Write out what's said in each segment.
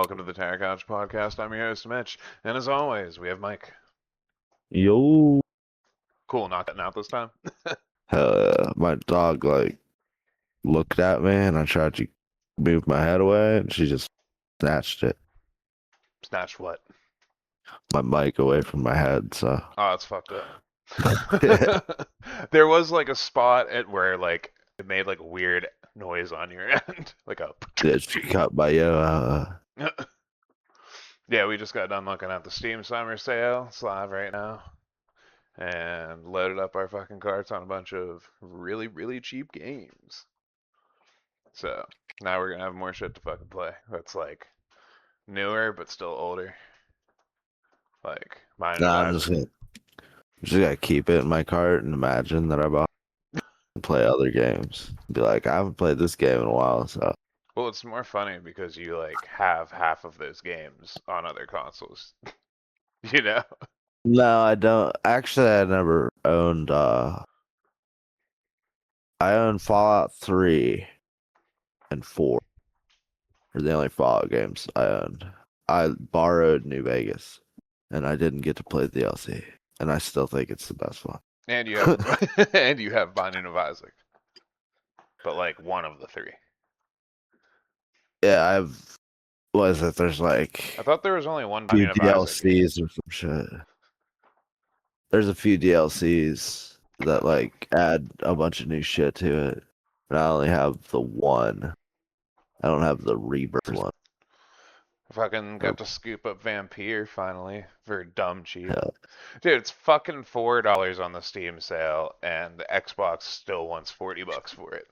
welcome to the Terra Couch Podcast. I'm your host, Mitch, and as always, we have Mike. Yo, Cool, not cutting out this time. my dog looked at me and I tried to move my head away and she just snatched Snatched what? my mic away from my head. So Oh, that's fucked up. There was like a spot at where like it made like a weird noise on your end, like a. yeah, she cut my Yeah, we just got done looking at the Steam Summer Sale. It's live right now, and loaded up our fucking carts on a bunch of really, really cheap games. So now we're gonna have more shit to fucking play. That's like newer but still older. Like Binding of Nah, Isaac. just gotta keep it in my cart and imagine that I bought and play other games. Be like, I haven't played this game in a while, so Well, it's more funny because you like have half of those games on other consoles. You know? no, I don't. Actually, I never owned. I owned Fallout 3 and 4. Are the only Fallout games I owned. I borrowed New Vegas, and I didn't get to play the DLC, and I still think it's the best one. And you have and you have Binding of Isaac. But like one of the three. Yeah, I've. What is it? There's I like thought there was only one few Binding of Isaac. DLCs or some shit. There's a few DLCs that like add a bunch of new shit to it, but I only have the one. I don't have the Rebirth one. I fucking got to scoop up Vampire finally for dumb cheap. Yeah. Dude, it's fucking $4 on the Steam sale, and the Xbox still wants $40 for it.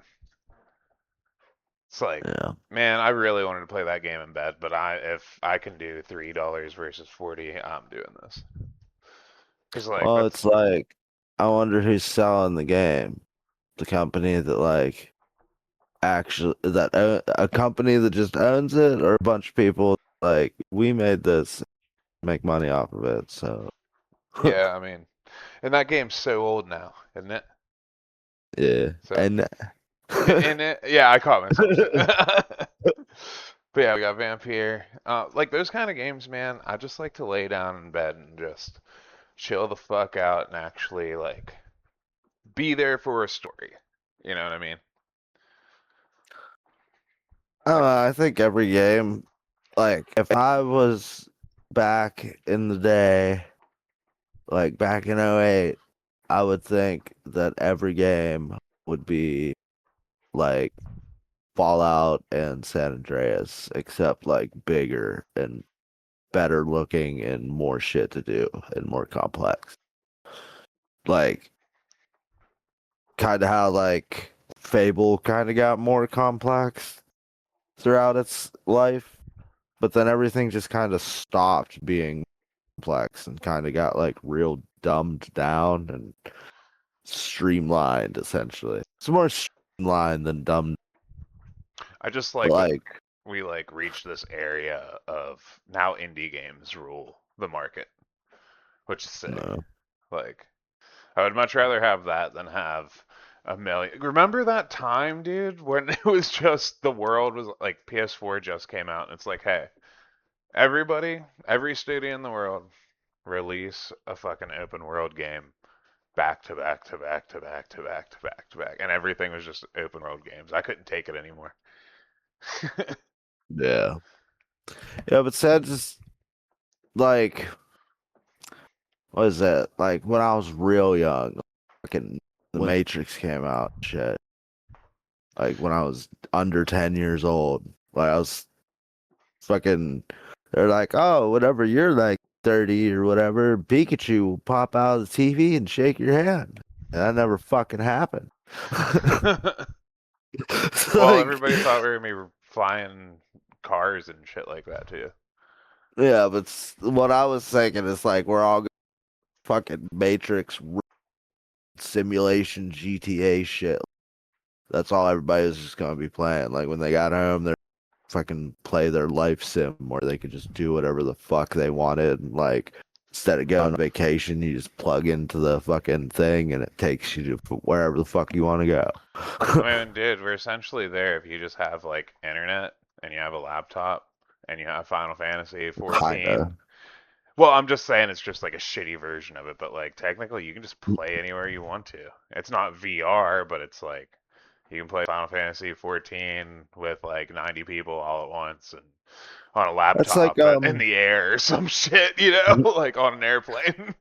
It's like, Yeah. man, I really wanted to play that game in bed, but if I can do $3 versus 40, I'm doing this. Cause like, Well, that's, it's like I wonder who's selling the game. The company that like actually a company that just owns it, or a bunch of people like we made this, make money off of it. So yeah, I mean, and that game's so old now, isn't it? yeah, So, and and it, yeah, I caught myself. But yeah, we got Vampire. Like those kind of games, man. I just like to lay down in bed and just chill the fuck out and actually like be there for a story. You know what I mean? Like, I think every game, like if I was back in the day, like back in '08, I would think that every game would be like Fallout and San Andreas, except like bigger and better looking and more shit to do and more complex. Like kind of how like Fable kind of got more complex throughout its life, but then everything just kind of stopped being complex and kind of got like real dumbed down and streamlined essentially. It's more streamlined than dumb. I just But like when like we like reach this area of now indie games rule the market, which is sick. no. Like, I would much rather have that than have a million. Remember that time, dude, when it was just the world was like PS4 just came out, and it's like, hey, everybody, every studio in the world, release a fucking open world game back to back to back to back to back to back to back, and everything was just open world games. I couldn't take it anymore. Yeah. Yeah, but sad just like what is that? Like when I was real young, fucking The Matrix came out and shit. Like when I was under 10 years old. Like I was fucking they're like, oh, whatever, you're like 30 or whatever, Pikachu will pop out of the TV and shake your hand. And that never fucking happened. Well, Like, everybody thought we were gonna be flying cars and shit like that too. yeah, but what I was thinking is like we're all fucking Matrix simulation GTA shit. That's all everybody was just gonna be playing. Like when they got home, they're fucking play their life sim where they could just do whatever the fuck they wanted. And like instead of going on vacation, you just plug into the fucking thing and it takes you to wherever the fuck you want to go. I mean, dude, we're essentially there if you just have like internet and you have a laptop and you have Final Fantasy 14. Kinda. Well, I'm just saying it's just like a shitty version of it, but like technically you can just play anywhere you want to. It's not VR, but it's like you can play Final Fantasy 14 with like 90 people all at once and on a That's like laptop in the air or some shit, like on an airplane.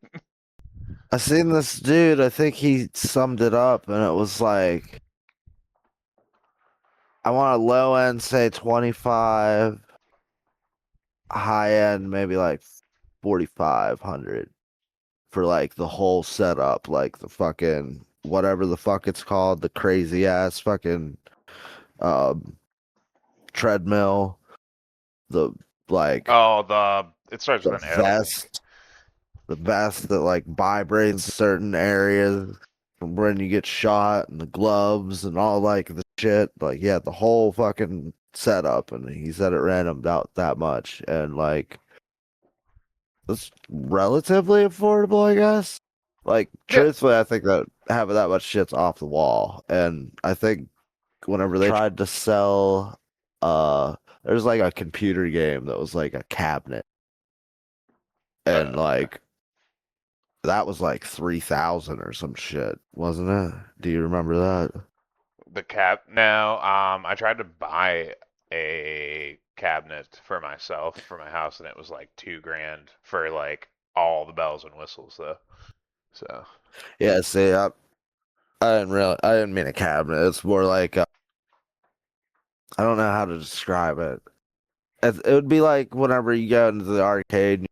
I seen this dude, I think he summed it up and it was like I want a low end say 25, high end maybe like 4,500 for like the whole setup, like the fucking whatever the fuck it's called, the crazy ass fucking um treadmill, the like Oh, it starts the with an L, I think. the vest that like vibrates certain areas from when you get shot, and the gloves and all like the shit. Like, yeah, the whole fucking setup, and he said it ran him about that much, and like it's relatively affordable, I guess. Like, Yeah. truthfully, I think that having that much shit's off the wall, and I think whenever they tried to sell, there's like a computer game that was like a cabinet, and Okay. like that was like 3,000 or some shit, wasn't it? Do you remember that? The cap now, I tried to buy a cabinet for myself for my house and it was like 2 grand for like all the bells and whistles though. So Yeah, see, I didn't mean a cabinet. It's more like, I don't know how to describe it. It would be like whenever you go into the arcade and you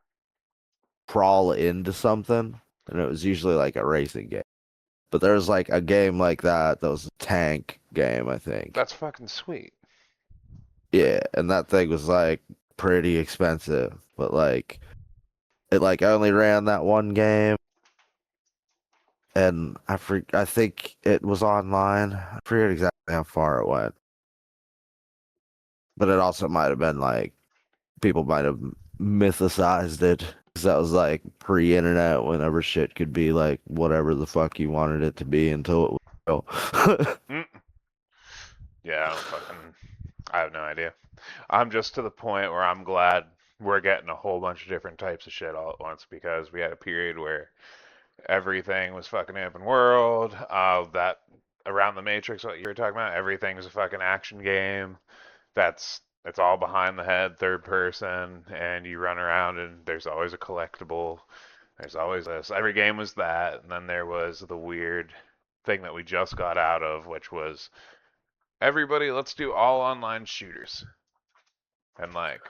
crawl into something, and it was usually like a racing game. But there was like a game like that was a tank game, I think. that's fucking sweet. Yeah, and that thing was like pretty expensive, but like it like only ran that one game, and I think it was online. I forget exactly how far it went, but it also might have been like people might have mythicized it because that was like pre-internet, whenever shit could be like whatever the fuck you wanted it to be until it was real. Mm. Yeah, I don't fucking I have no idea. I'm just to the point where I'm glad we're getting a whole bunch of different types of shit all at once because we had a period where everything was fucking open world. That around the Matrix, what you were talking about, everything's a fucking action game. It's all behind the head, third person, and you run around and there's always a collectible. There's always this. Every game was that, and then there was the weird thing that we just got out of, which was everybody, let's do all online shooters. And like,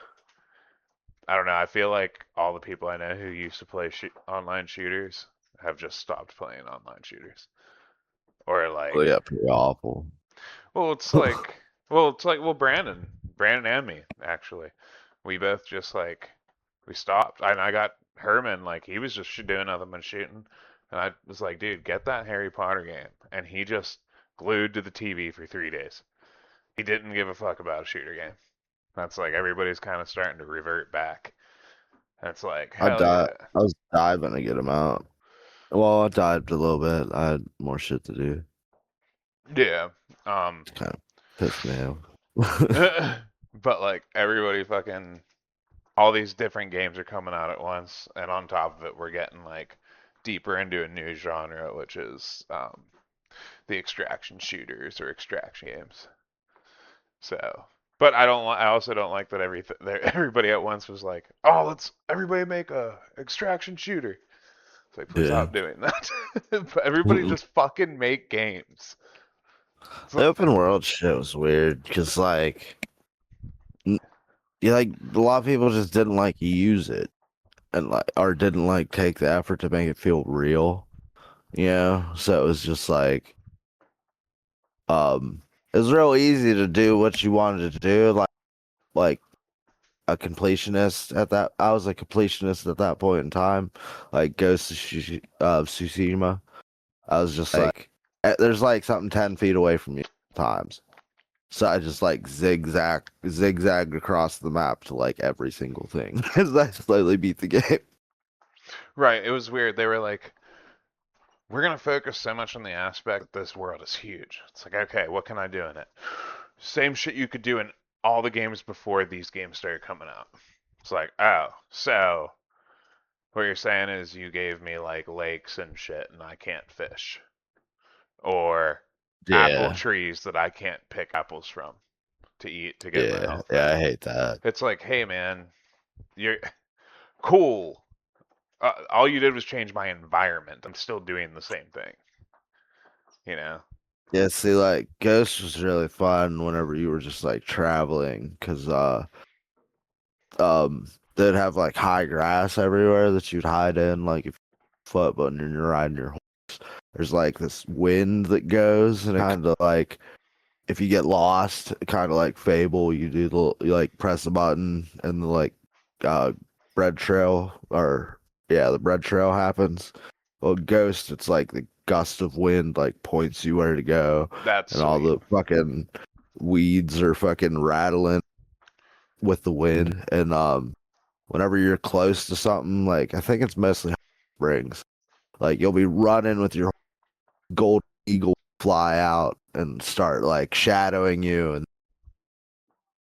I don't know, I feel like all the people I know who used to play online shooters have just stopped playing online shooters. Or Well, like, yeah, pretty awful. well, it's like, well, Brandon and me actually, we both just like we stopped. And I got Herman like he was just doing nothing but shooting, and I was like, dude, get that Harry Potter game, and he just glued to the TV for 3 days. He didn't give a fuck about a shooter game. That's like everybody's kind of starting to revert back. That's like hell yeah, I was diving to get him out. Well, I dived a little bit. I had more shit to do. yeah. Um, It's kind of pissed me off. but like everybody fucking all these different games are coming out at once, and on top of it, we're getting like deeper into a new genre, which is the extraction shooters or extraction games. So, but I don't. I also don't like that everybody at once was like, "Oh, let's everybody make a extraction shooter." It's like, please Yeah. stop doing that. But everybody just fucking make games. The So, open world shit was weird because, like, you like a lot of people just didn't like use it and like, or didn't like take the effort to make it feel real. So it was just um, it was real easy to do what you wanted to do, like a completionist at that. I was a completionist at that point in time, like Tsushima. I was just like, there's like something 10 feet away from you times. So I just like zigzagged across the map to like every single thing as I slowly beat the game. right, it was weird. They were like, we're gonna focus so much on the aspect that this world is huge. It's like, okay, what can I do in it? Same shit you could do in all the games before these games started coming out. It's like, oh, so what you're saying is you gave me like lakes and shit and I can't fish. Or apple Yeah, trees that I can't pick apples from to eat to get my yeah, health yeah. back. I hate that. It's like, hey man, you're cool. All you did was change my environment. I'm still doing the same thing, you know? Yeah, see, like Ghost was really fun whenever you were just like traveling, cause they'd have like high grass everywhere that you'd hide in, like if foot, but when you're riding your horse, there's like this wind that goes, and it kind of like if you get lost, kind of like Fable, you do you like press a button and the like uh bread trail or yeah, the bread trail happens. Well, Ghost, it's like the gust of wind like points you where to go, That's and all sweet. the fucking weeds are fucking rattling with the wind. And whenever you're close to something, like I think it's mostly springs, like you'll be running with your gold eagle fly out and start like shadowing you and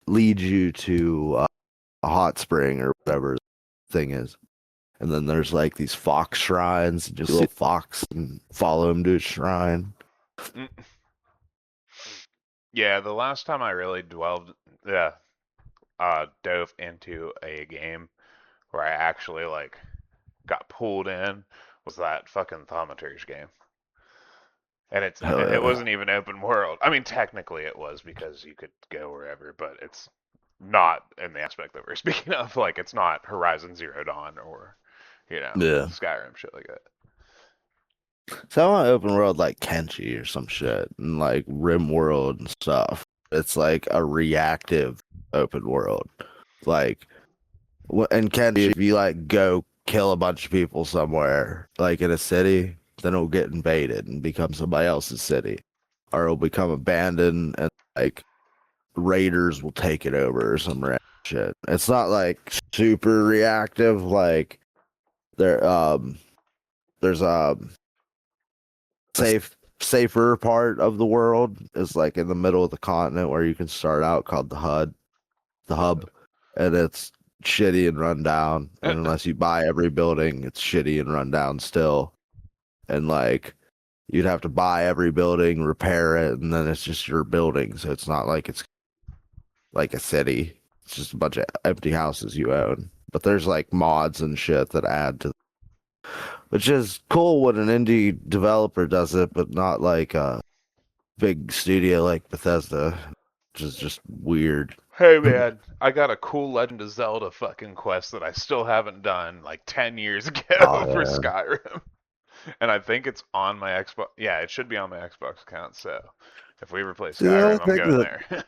lead you to a hot spring or whatever the thing is. And then there's like these fox shrines, and just see a fox and follow him to a shrine. Mm. Yeah, the last time I really yeah, dove into a game where I actually like got pulled in was that fucking Thaumaturge game. Hell And it yeah. wasn't even open world. I mean, technically it was because you could go wherever, but it's not in the aspect that we're speaking of. Like it's not Horizon Zero Dawn or, Yeah. Skyrim shit like that. So I want open world like Kenshi or some shit and like Rim World and stuff. It's like a reactive open world. Like in Kenshi, if you like go kill a bunch of people somewhere, like in a city, then it'll get invaded and become somebody else's city. Or it'll become abandoned and like raiders will take it over or some shit. It's not like super reactive. Like there, there's a safer part of the world is like in the middle of the continent where you can start out called the hub, and it's shitty and run down. And unless you buy every building, it's shitty and run down still. And like you'd have to buy every building, repair it, and then it's just your building. So it's not like it's like a city. It's just a bunch of empty houses you own. But there's like mods and shit that add to, which is cool when an indie developer does it, but not like a big studio like Bethesda, which is just weird. Hey man, I got a cool Legend of Zelda fucking quest that I still haven't done like 10 years ago Oh for yeah. Skyrim. And I think it's on my Xbox. Yeah, it should be on my Xbox account. So if we ever play See, the only Skyrim, I'm thing going that there.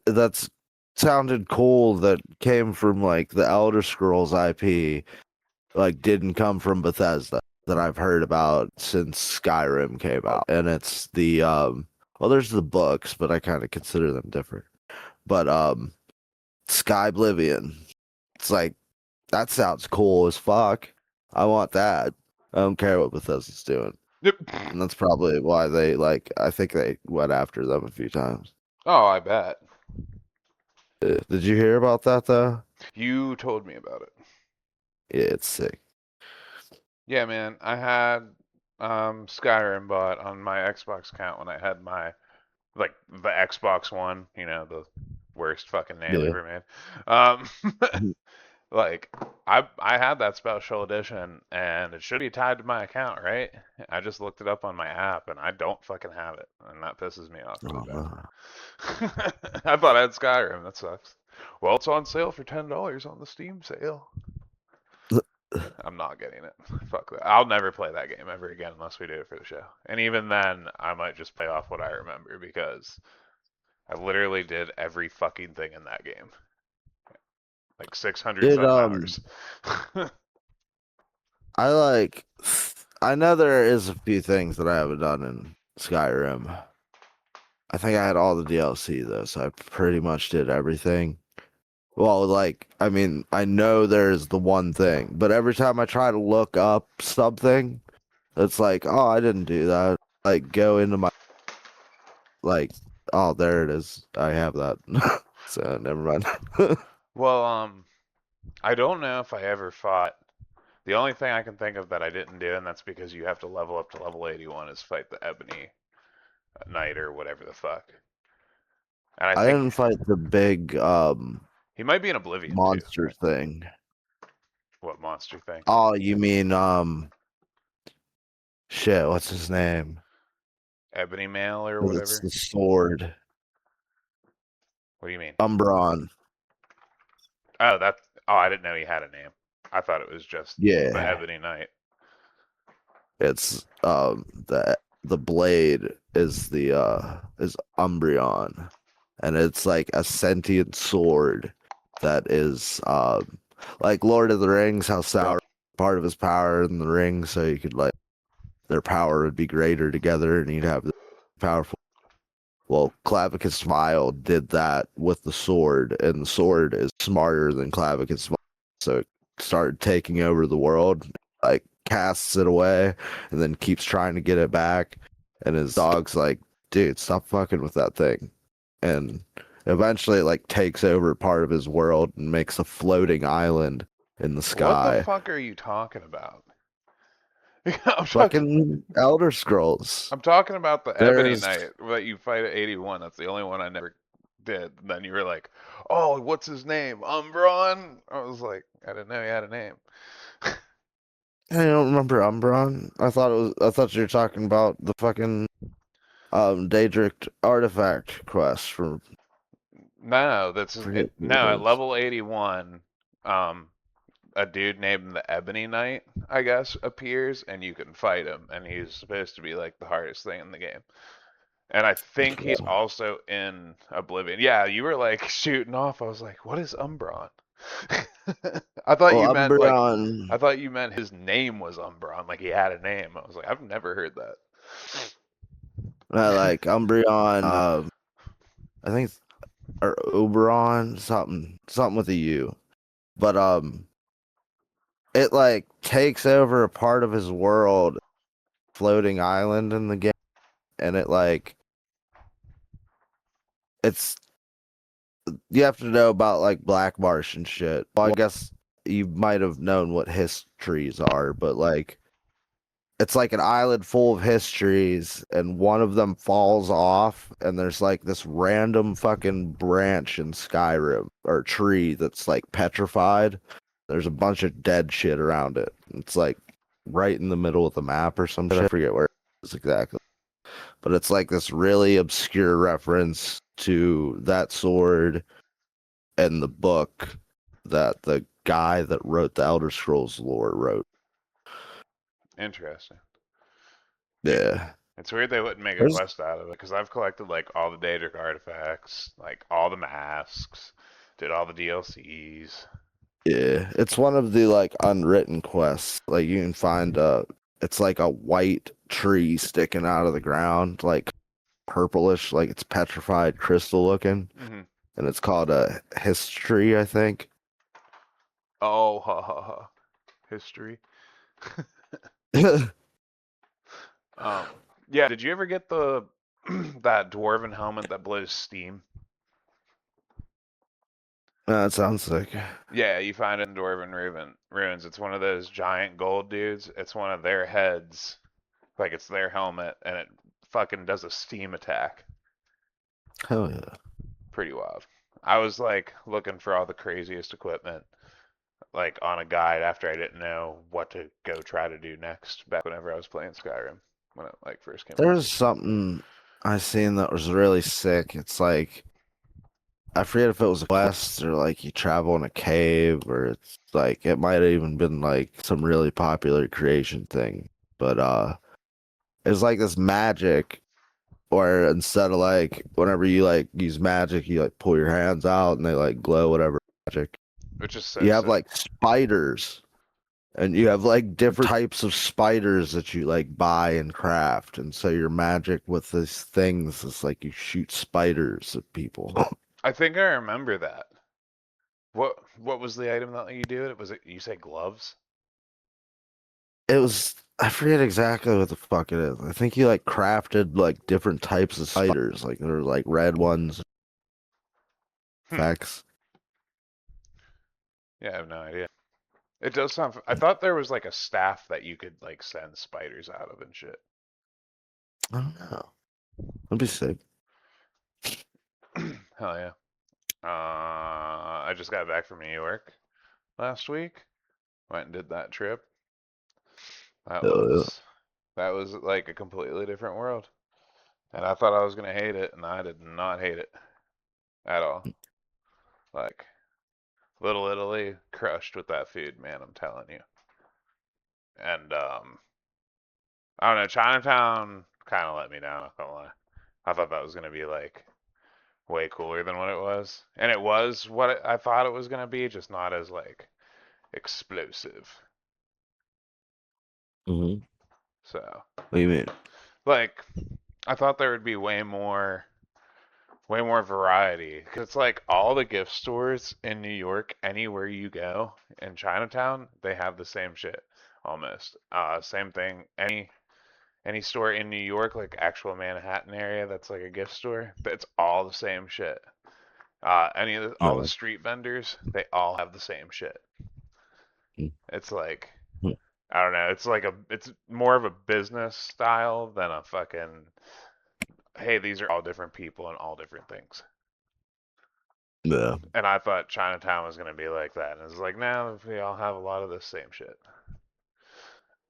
that's sounded cool that came from like the Elder Scrolls IP, like didn't come from Bethesda that I've heard about since Skyrim came out. And it's the well there's the books, but I kind of consider them different. But Sky Oblivion. It's like that sounds cool as fuck. I want that. I don't care what Bethesda's doing. Yep. And that's probably why they like I think they went after them a few times. Oh, I bet. Did you hear about that though? You told me about it. Yeah, it's sick. Yeah, man. I had Skyrim bought on my Xbox account when I had my like the Xbox One, the worst fucking name Yeah. ever made. Um like I had that special edition and it should be tied to my account, right? I just looked it up on my app and I don't fucking have it, and that pisses me off really Oh, bad. no. I thought I had Skyrim. That sucks. Well, it's on sale for $10 on the Steam sale. I'm not getting it. Fuck that. I'll never play that game ever again unless we do it for the show. And even then, I might just play off what I remember because I literally did every fucking thing in that game. Like 600 Did something hours. I like I know there is a few things that I haven't done in Skyrim. I think I had all the DLC though, so I pretty much did everything. Well, like, I mean, I know there's the one thing, but every time I try to look up something, it's like, oh, I didn't do that. Like, go into my, like, Oh, there it is. I have that. So never mind. Well, I don't know if I ever fought. The only thing I can think of that I didn't do, and that's because you have to level up to level 81, is fight the Ebony Knight or whatever the fuck. And I I think didn't fight the big he might be in Oblivion too, monster right? thing. What monster thing? Oh, you mean shit, what's his name? Ebony Mail or It's whatever? the sword. What do you mean? Umbron. Oh, that. Oh, I didn't know he had a name. I thought it was just the Yeah. Ebony Knight. It's the blade is Umbreon. And it's like a sentient sword that is like Lord of the Rings, how Sauron part of his power in the ring, so you could like their power would be greater together and you'd have the powerful. Well, Clavicus Smile did that with the sword, and the sword is smarter than Clavicus Smile. So it started taking over the world, like casts it away, and then keeps trying to get it back. And his dog's like, dude, stop fucking with that thing. And eventually it like takes over part of his world and makes a floating island in the What the sky. fuck are you talking about? I'm talking. Fucking Elder Scrolls. I'm talking about the Ebony There's Knight that you fight at 81. That's the only one I never did. And then you were like, "Oh, what's his name? Umbron." I was like, I didn't know he had a name. I don't remember Umbron. I thought you were talking about the fucking Daedric artifact quest for No, that's forget it. who it No, at is. level 81, um, a dude named the Ebony Knight, I guess, appears, and you can fight him, and he's supposed to be like the hardest thing in the game. And I think he's Yeah. also in Oblivion. Yeah, you were like shooting off. I was like, what is Umbron? I thought Well, you meant like I Umbreon, thought you meant his name was Umbron, like he had a name. I was like, I've never heard I that. like Umbreon. I think or Oberon, something with a U. But it like takes over a part of his world, floating island in the game, and it like it's you have to know about like Black Marsh and shit. Well, I guess you might have known what histories are, but like it's like an island full of histories, and one of them falls off, and there's like this random fucking branch in Skyrim or tree that's like petrified. There's a bunch of dead shit around it. It's like right in the middle of the map or some shit. I forget where it is exactly. But it's like this really obscure reference to that sword and the book that the guy that wrote the Elder Scrolls lore wrote. Interesting. Yeah. It's weird they wouldn't make a There's quest out of it because I've collected like all the Daedric artifacts, like all the masks, did all the DLCs. Yeah, it's one of the like unwritten quests. Like you can find it's like a white tree sticking out of the ground, like purplish, like it's petrified crystal looking, Hmm. and it's called a history, I think. Oh, ha ha ha. History. Um, yeah. Did you ever get the that dwarven helmet that blows steam? That sounds like Yeah, you find it in Dwarven ruins. It's one of those giant gold dudes. It's one of their heads, like it's their helmet, and it fucking does a steam attack. hell yeah. Pretty wild. I was like looking for all the craziest equipment, like on a guide after I didn't know what to go try to do next. Back whenever I was playing Skyrim, when it like first came out. There's something I seen that was really sick. It's like I forget if it was a quest or like you travel in a cave or it's like it might have even been like some really popular creation thing. But it's like this magic where instead of like whenever you like use magic, you like pull your hands out and they like glow whatever magic. Which is so You have sick. like spiders and you have like different types of spiders that you like buy and craft. And so your magic with these things is like you shoot spiders at people. I think I remember that. What was the item that you do? It was it you say gloves? It was I forget exactly what the fuck it is. I think he like crafted like different types of spiders. Like there were like red ones, Hmm. effects. Yeah, I have no idea. It does sound. I thought there was like a staff that you could like send spiders out of and shit. I don't know. That'd be sick. Hell yeah. I just got back from New York last week. Went and did that trip. That Hell yeah. was that was like a completely different world. And I thought I was gonna hate it, and I did not hate it at all. Like Little Italy crushed with that food, man. I'm telling you. And I don't know, Chinatown kind of let me down. Not gonna lie. I thought that was gonna be like way cooler than what it was, and it was what I thought it was gonna be, just not as like explosive. Hmm. So What do you mean? like I thought there would be way more variety because it's like all the gift stores in New York, anywhere you go in Chinatown, they have the same shit almost. Same thing. Any store in New York, like actual Manhattan area, that's like a gift store, it's all the same shit. All the No. street vendors, they all have the same shit. It's like Mhm. I don't know. It's more of a business style than a fucking hey, these are all different people and all different things. Yeah. And I thought Chinatown was gonna be like that, and it's like now we all have a lot of the same shit.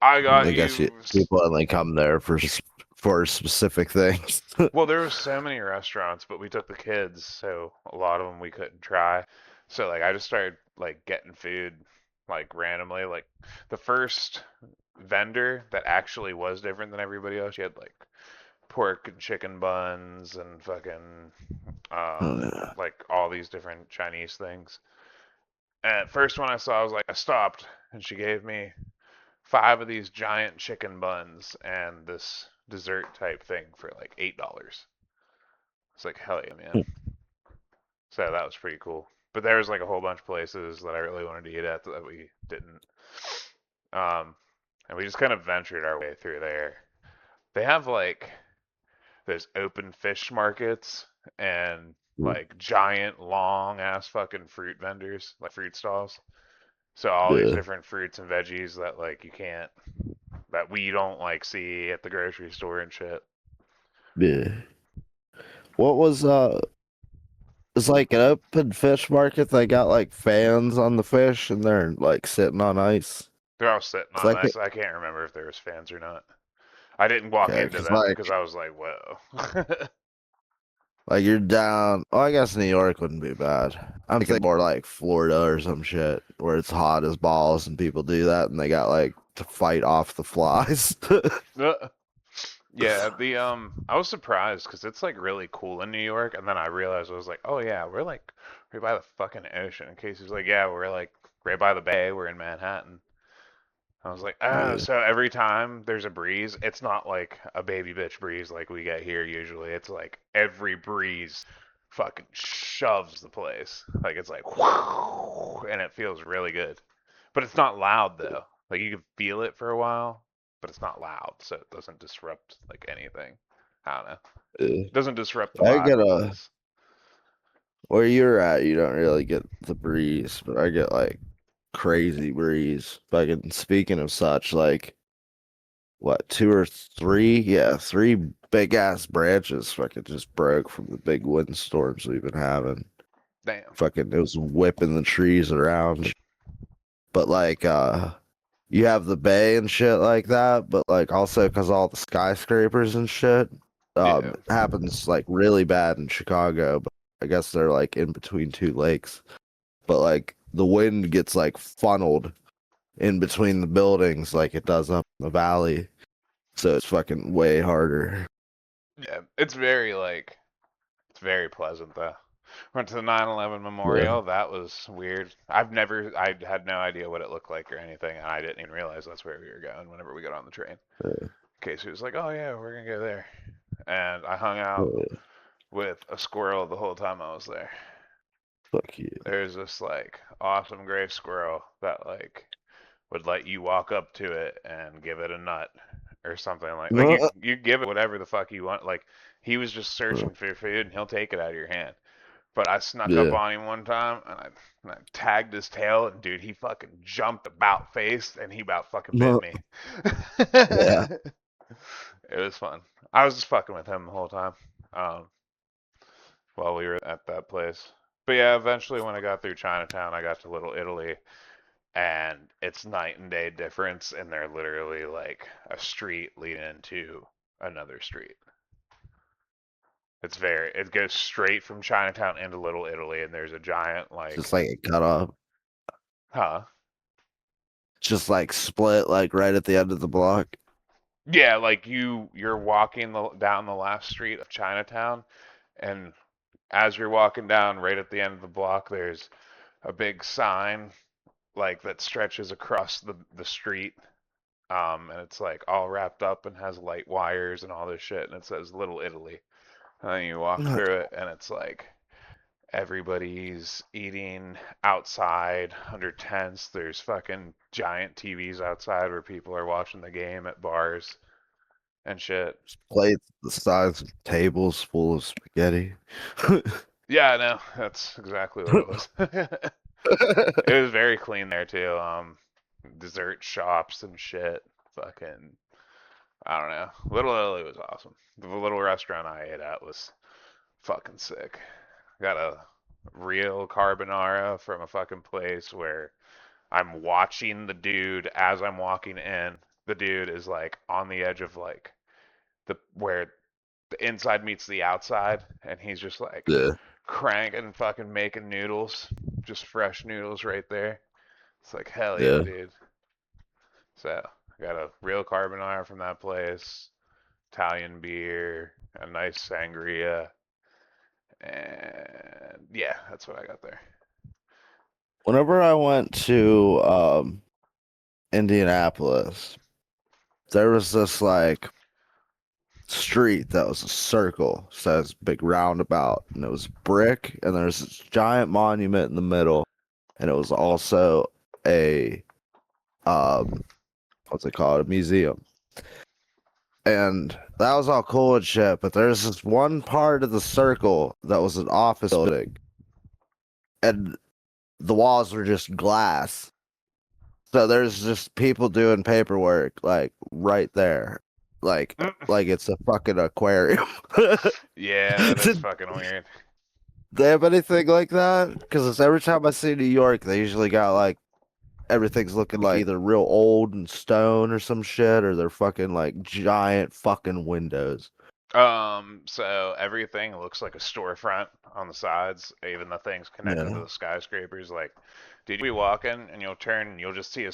I got I guess you. people only come there for specific things. Well, there was so many restaurants, but we took the kids, so a lot of them we couldn't try. So like I just started like getting food like randomly. Like the first vendor that actually was different than everybody else, she had like pork and chicken buns and fucking Oh, yeah. like all these different Chinese things. And at first one I saw, I was like, I stopped, and she gave me five of these giant chicken buns and this dessert type thing for like $8. It's like hell yeah, man. So that was pretty cool. But there was like a whole bunch of places that I really wanted to eat at that we didn't. Um, and we just kind of ventured our way through there. They have like those open fish markets and like giant long ass fucking fruit vendors, like fruit stalls. So all these Yeah. different fruits and veggies that like you can't that we don't like see at the grocery store and shit. Yeah. What was it's like an open fish market. They got like fans on the fish and they're like sitting on ice. They're all sitting 'Cause on I can ice. I can't remember if there was fans or not. I didn't walk okay, into because them because I was like, whoa. like you're down. Oh, I guess New York wouldn't be bad. I'm thinking more like Florida or some shit where it's hot as balls and people do that and they got like to fight off the flies. Yeah, the I was surprised because it's like really cool in New York, and then I realized I was like, oh yeah, we're like right by the fucking ocean. In case he was like, yeah, we're like right by the bay. We're in Manhattan. I was like, oh, Yeah. so every time there's a breeze, it's not like a baby bitch breeze like we get here usually. It's like every breeze fucking shoves the place. Like it's like, whoo, and it feels really good. But it's not loud though. Like you can feel it for a while, but it's not loud, so it doesn't disrupt like anything. I don't know. Yeah. It doesn't disrupt the I vibe get of the a place. where you're at, you don't really get the breeze, but I get like crazy breeze. Fucking speaking of such, like what, two or three? Yeah, three big ass branches fucking just broke from the big windstorms we've been having. Damn. Fucking it was whipping the trees around. But like you have the bay and shit like that, but like also because all the skyscrapers and shit, Yeah. it happens like really bad in Chicago, but I guess they're like in between two lakes. But like the wind gets like funneled in between the buildings like it does up in the valley. So it's fucking way harder. Yeah. It's very like it's very pleasant though. Went to the 9/11 Yeah. memorial. That was weird. I had no idea what it looked like or anything, and I didn't even realize that's where we were going whenever we got on the train. Uh, Casey was like, "Oh yeah, we're gonna go there," and I hung out uh, with a squirrel the whole time I was there. fuck you. There's this like awesome gray squirrel that like would let you walk up to it and give it a nut or something like Uh, you give it whatever the fuck you want. Like he was just searching for food and he'll take it out of your hand. But I snuck up Yeah, on him one time and I tagged his tail and dude, he fucking jumped about face and he about fucking bit me. yeah, It was fun. I was just fucking with him the whole time um, while we were at that place. But yeah, eventually when I got through Chinatown, I got to Little Italy, and it's night and day difference, and they're literally like a street leading into another street. It goes straight from Chinatown into Little Italy, and there's a giant just like, like it cut off, huh? just like split like right at the end of the block. Yeah, like you're walking down the last street of Chinatown, and as you're walking down, right at the end of the block, there's a big sign like that stretches across the street. And it's like all wrapped up and has light wires and all this shit, and it says Little Italy. And then you walk through it, and it's like everybody's eating outside under tents. There's fucking giant TVs outside where people are watching the game at bars and shit. Plates the size of tables full of spaghetti. Yeah, no, that's exactly what it was. It was very clean there too. Dessert shops and shit. Fucking, I don't know. Little Italy was awesome. The little restaurant I ate at was fucking sick. Got a real carbonara from a fucking place where I'm watching the dude as I'm walking in. The dude is like on the edge of like the where the inside meets the outside, and he's just like Yeah, cranking fucking making noodles, just fresh noodles right there. It's like hell yeah, yeah. dude. So got a real carbonara from that place, Italian beer, a nice sangria, and yeah, that's what I got there. Whenever I went to Indianapolis, there was this like street that was a circle, so it's a big roundabout, and it was brick, and there's this giant monument in the middle, and it was also a um what's it called, a museum. And that was all cool and shit, but there's this one part of the circle that was an office building, and the walls were just glass. So there's just people doing paperwork like right there. Like it's a fucking aquarium. Yeah, that is Did fucking weird. they have anything like that? Because every time I see New York, they usually got like everything's looking like either real old and stone or some shit, or they're fucking like giant fucking windows. So everything looks like a storefront on the sides, even the things connected to Yeah, the skyscrapers. Like, dude, you'll be walking and you'll turn and you'll just see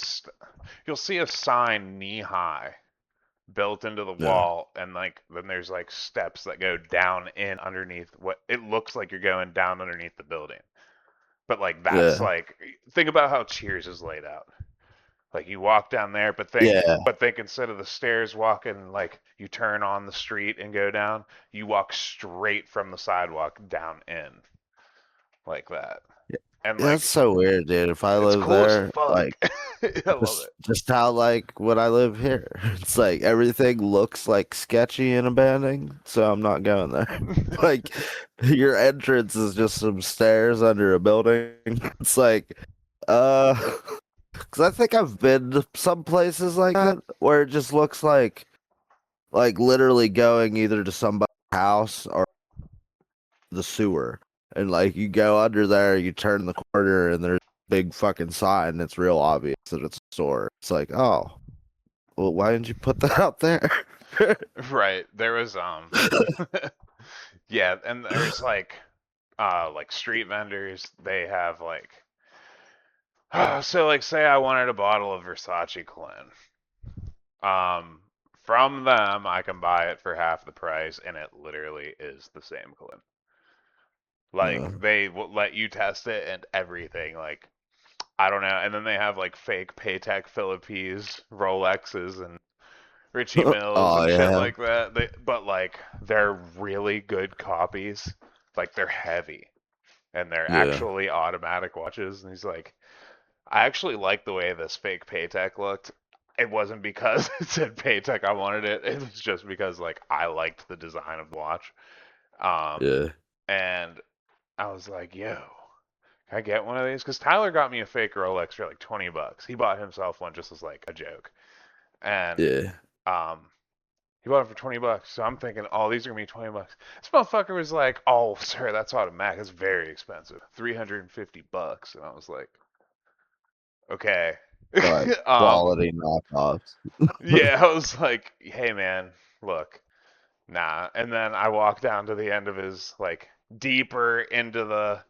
you'll see a sign knee high built into the yeah, wall, and like then there's like steps that go down in underneath what it looks like you're going down underneath the building. But like that's yeah, like think about how Cheers is laid out. Like you walk down there, yeah. but think instead of the stairs walking like you turn on the street and go down, you walk straight from the sidewalk down in like that. And That's like so weird, dude. If I it's live cool as there, fuck. like I love it. just how like when I live here, it's like everything looks like sketchy and abandoned, so I'm not going there. Like your entrance is just some stairs under a building. It's like, uh, because I think I've been to some places like that where it just looks like literally going either to somebody's house or the sewer. And like you go under there, you turn the corner, and there's a big fucking sign. And it's real obvious that it's a store. It's like, oh, well, why didn't you put that out there? Right. There was yeah, and there's like street vendors, they have like so like say I wanted a bottle of Versace cologne. Um from them I can buy it for half the price and it literally is the same cologne. Yeah, Like they will let you test it and everything. Like I don't know. And then they have like fake Paytech Philippines, Rolexes, and Richie Mills oh and shit yeah, like that. But like they're really good copies. Like they're heavy and they're yeah. actually automatic watches. And he's like, I actually like the way this fake Paytech looked. It wasn't because it said Paytech I wanted it. It was just because like I liked the design of the watch. Um, Yeah, and I was like, yo, can I get one of these? Because Tyler got me a fake Rolex for like $20. He bought himself one just as like a joke. And yeah, um, he bought it for $20. So I'm thinking, oh, these are gonna be $20. This motherfucker was like, oh, sir, that's automatic. It's very expensive, $350. And I was like, okay. like um, quality knockoffs. yeah, I was like, hey man, look, nah. And then I walked down to the end of his like deeper into the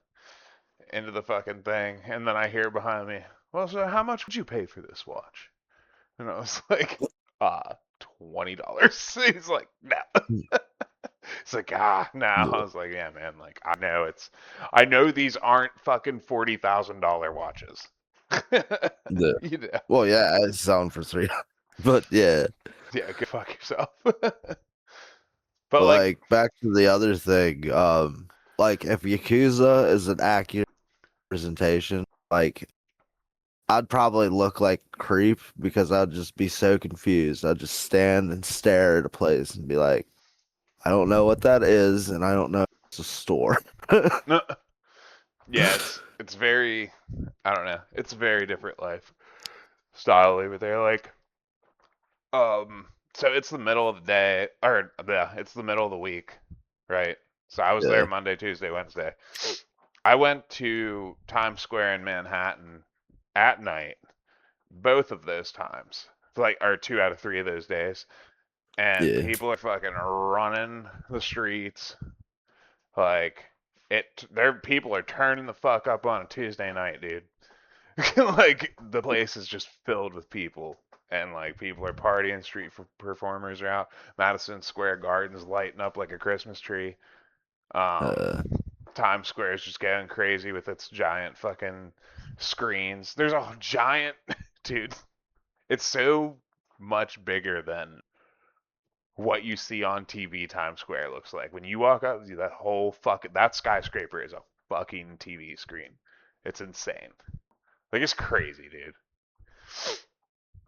fucking thing, and then I hear behind me, well, so how much would you pay for this watch? And I was like, $20. He's like, no. It's like, no. I Yeah, was like, yeah, man. Like, I know these aren't fucking $40,000 watches. yeah. You know, Well, yeah, it's selling for three, but yeah. yeah, go fuck yourself. But But like, like back to the other thing, like if Yakuza is an accurate representation, like I'd probably look like a creep because I'd just be so confused. I'd just stand and stare at a place and be like, I don't know what that is, and I don't know if it's a store. no, yeah, it's very, I don't know, it's a very different life style over there. Like, so it's the middle of the day, or yeah, it's the middle of the week, right? So I was there Yeah, Monday, Tuesday, Wednesday. I went to Times Square in Manhattan at night, both of those times, like, or 2 out of 3 of those days, and yeah, people are fucking running the streets, like their people are turning the fuck up on a Tuesday night, dude. Like the place is just filled with people, and like people are partying, street performers are out. Madison Square Garden's lighting up like a Christmas tree. um uh, Times Square is just going crazy with its giant fucking screens. There's a giant dude, it's so much bigger than what you see on TV. Times Square looks like when you walk up, that whole fucking that skyscraper is a fucking TV screen. It's insane. Like, it's crazy, dude.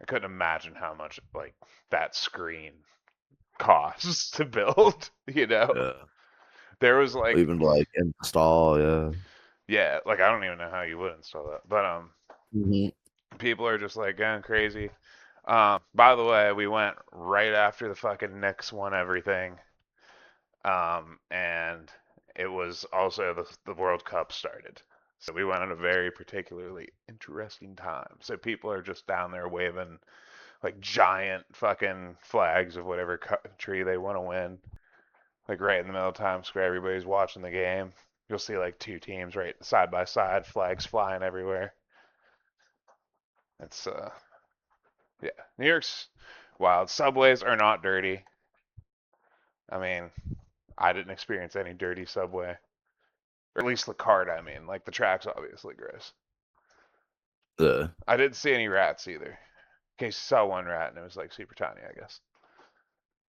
I couldn't imagine how much like that screen costs to build. You know, yeah. there was like, Even like install, yeah. yeah, like I don't even know how you would install that, but Hmm. people are just like going crazy. By the way, we went right after the fucking Knicks won everything, and it was also the World Cup started. So we went at a very particularly interesting time. So people are just down there waving like giant fucking flags of whatever country they want to win. Like right in the middle of Times Square, everybody's watching the game. You'll see like two teams right side by side, flags flying everywhere. It's yeah, New York's wild. Subways are not dirty. I mean, I didn't experience any dirty subway, or at least the cart. I mean, like the track's obviously gross. Yeah. I didn't see any rats either. In case you saw one rat and it was like super tiny, I guess.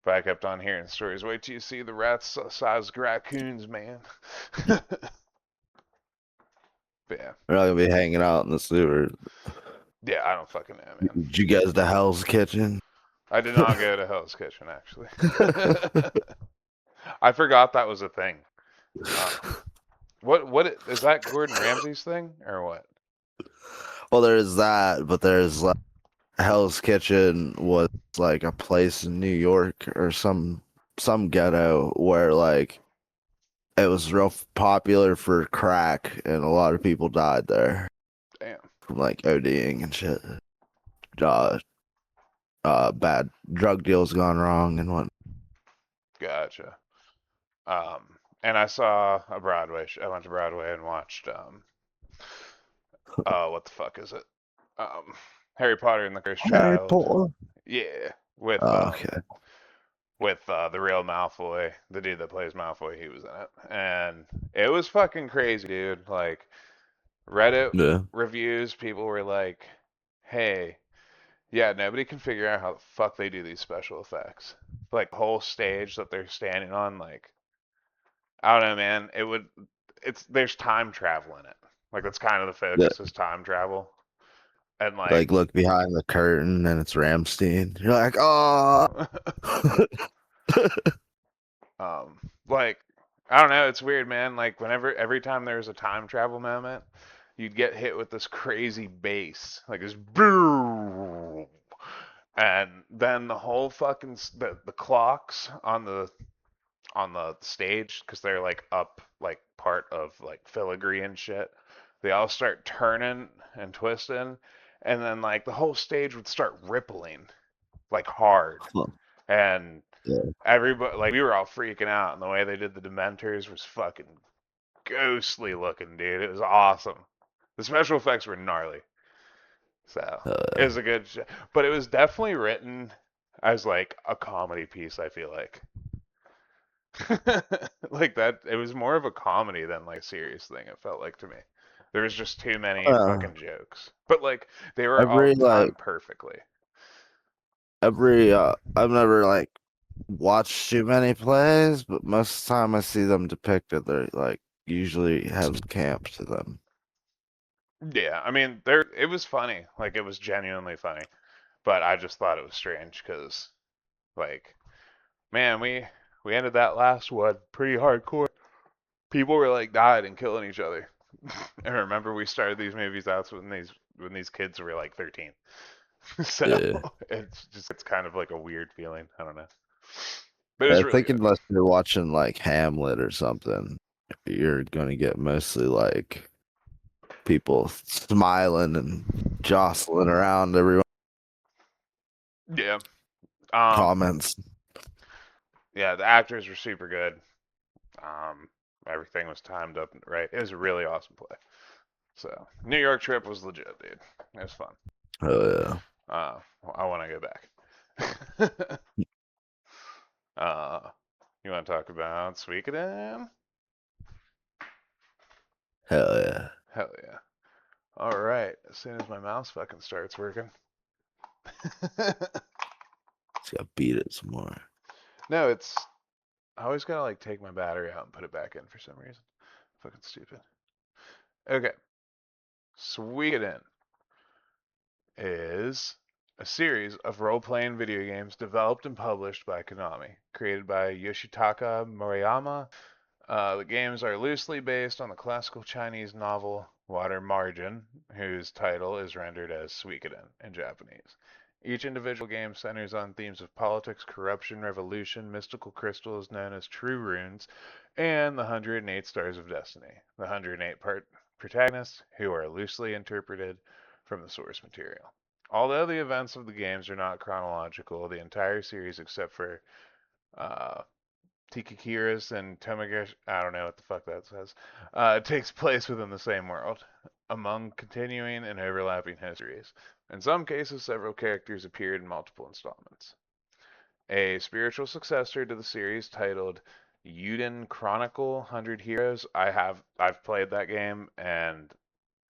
But I kept on hearing stories. Wait till you see the rats sized raccoons, man. But yeah. We're not gonna be hanging out in the sewer. Yeah, I don't fucking know, man. Did you guys to Hell's Kitchen? I did not go to Hell's Kitchen, actually. I forgot that was a thing. Um, what is that Gordon Ramsay's thing or what? Well, there's that, but there's like Hell's Kitchen was like a place in New York or some ghetto where like it was real popular for crack and a lot of people died there Damn. from like ODing and shit. Uh, bad drug deals gone wrong and what. Gotcha. And I saw a Broadway. I went to Broadway and watched what the fuck is it? Um, Harry Potter and the Cursed Harry Child. Potter. Yeah, with Okay. the real Malfoy, the dude that plays Malfoy, he was in it, and it was fucking crazy, dude. Like Reddit Yeah. reviews, people were like, "Hey, yeah, nobody can figure out how the fuck they do these special effects. Like the whole stage that they're standing on, like I don't know, man. There's time travel in it. Like that's kind of the Yeah. focus is time travel. and Like look behind the curtain and it's Ramstein. You're like, oh. um, like I don't know, it's weird, man. Like every time there was a time travel moment, you'd get hit with this crazy bass, like this boom, and then the whole fucking the clocks on the stage, because they're like up like part of like filigree and shit, they all start turning and twisting, and then like the whole stage would start rippling like hard, and Yeah. everybody, like, we were all freaking out, and the way they did the Dementors was fucking ghostly looking, dude. It was awesome. The special effects were gnarly. So it Uh, was a good but it was definitely written as like a comedy piece, I feel like. Like that, it was more of a comedy than like a serious thing, it felt like to me. There was just too many uh, fucking jokes. But like they were all every like timed perfectly. I've never like watched too many plays, but most of the time I see them depicted, they're like usually have camp to them. Yeah, I mean, there it was funny. Like it was genuinely funny. But I just thought it was strange because, like, man, we ended that last one pretty hardcore. People were like dying and killing each other. And remember, we started these movies out when these kids were like 13. So Yeah. it's kind of like a weird feeling. I don't know, but it was I really think good. unless you're watching like Hamlet or something, you're gonna get mostly like people smiling and jostling around everyone Yeah. Um. comments. Yeah, the actors were super good. Um. Everything was timed up right. It was a really awesome play. So New York trip was legit, dude. It was fun. Oh Uh, I want to go back. uh, you want to talk about Suikoden? yeah. Hell yeah. Hell yeah. All right. As soon as my mouse fucking starts working. Just gotta beat it some more. No, it's. I always gotta like take my battery out and put it back in for some reason. Fucking stupid. Okay. Suikoden is a series of role-playing video games developed and published by Konami, created by Yoshitaka Moriyama. The games are loosely based on the classical Chinese novel Water Margin, whose title is rendered as Suikoden in Japanese. Each individual game centers on themes of politics, corruption, revolution, mystical crystals known as true runes, and the 108 Stars of Destiny, the 108 protagonists who are loosely interpreted from the source material. Although the events of the games are not chronological, the entire series, except for uh, Tikikiris and Tomegash, I don't know what the fuck that says, takes place within the same world, among continuing and overlapping histories. In some cases, several characters appeared in multiple installments. A spiritual successor to the series titled Yuden Chronicle 100 Heroes. I've played that game and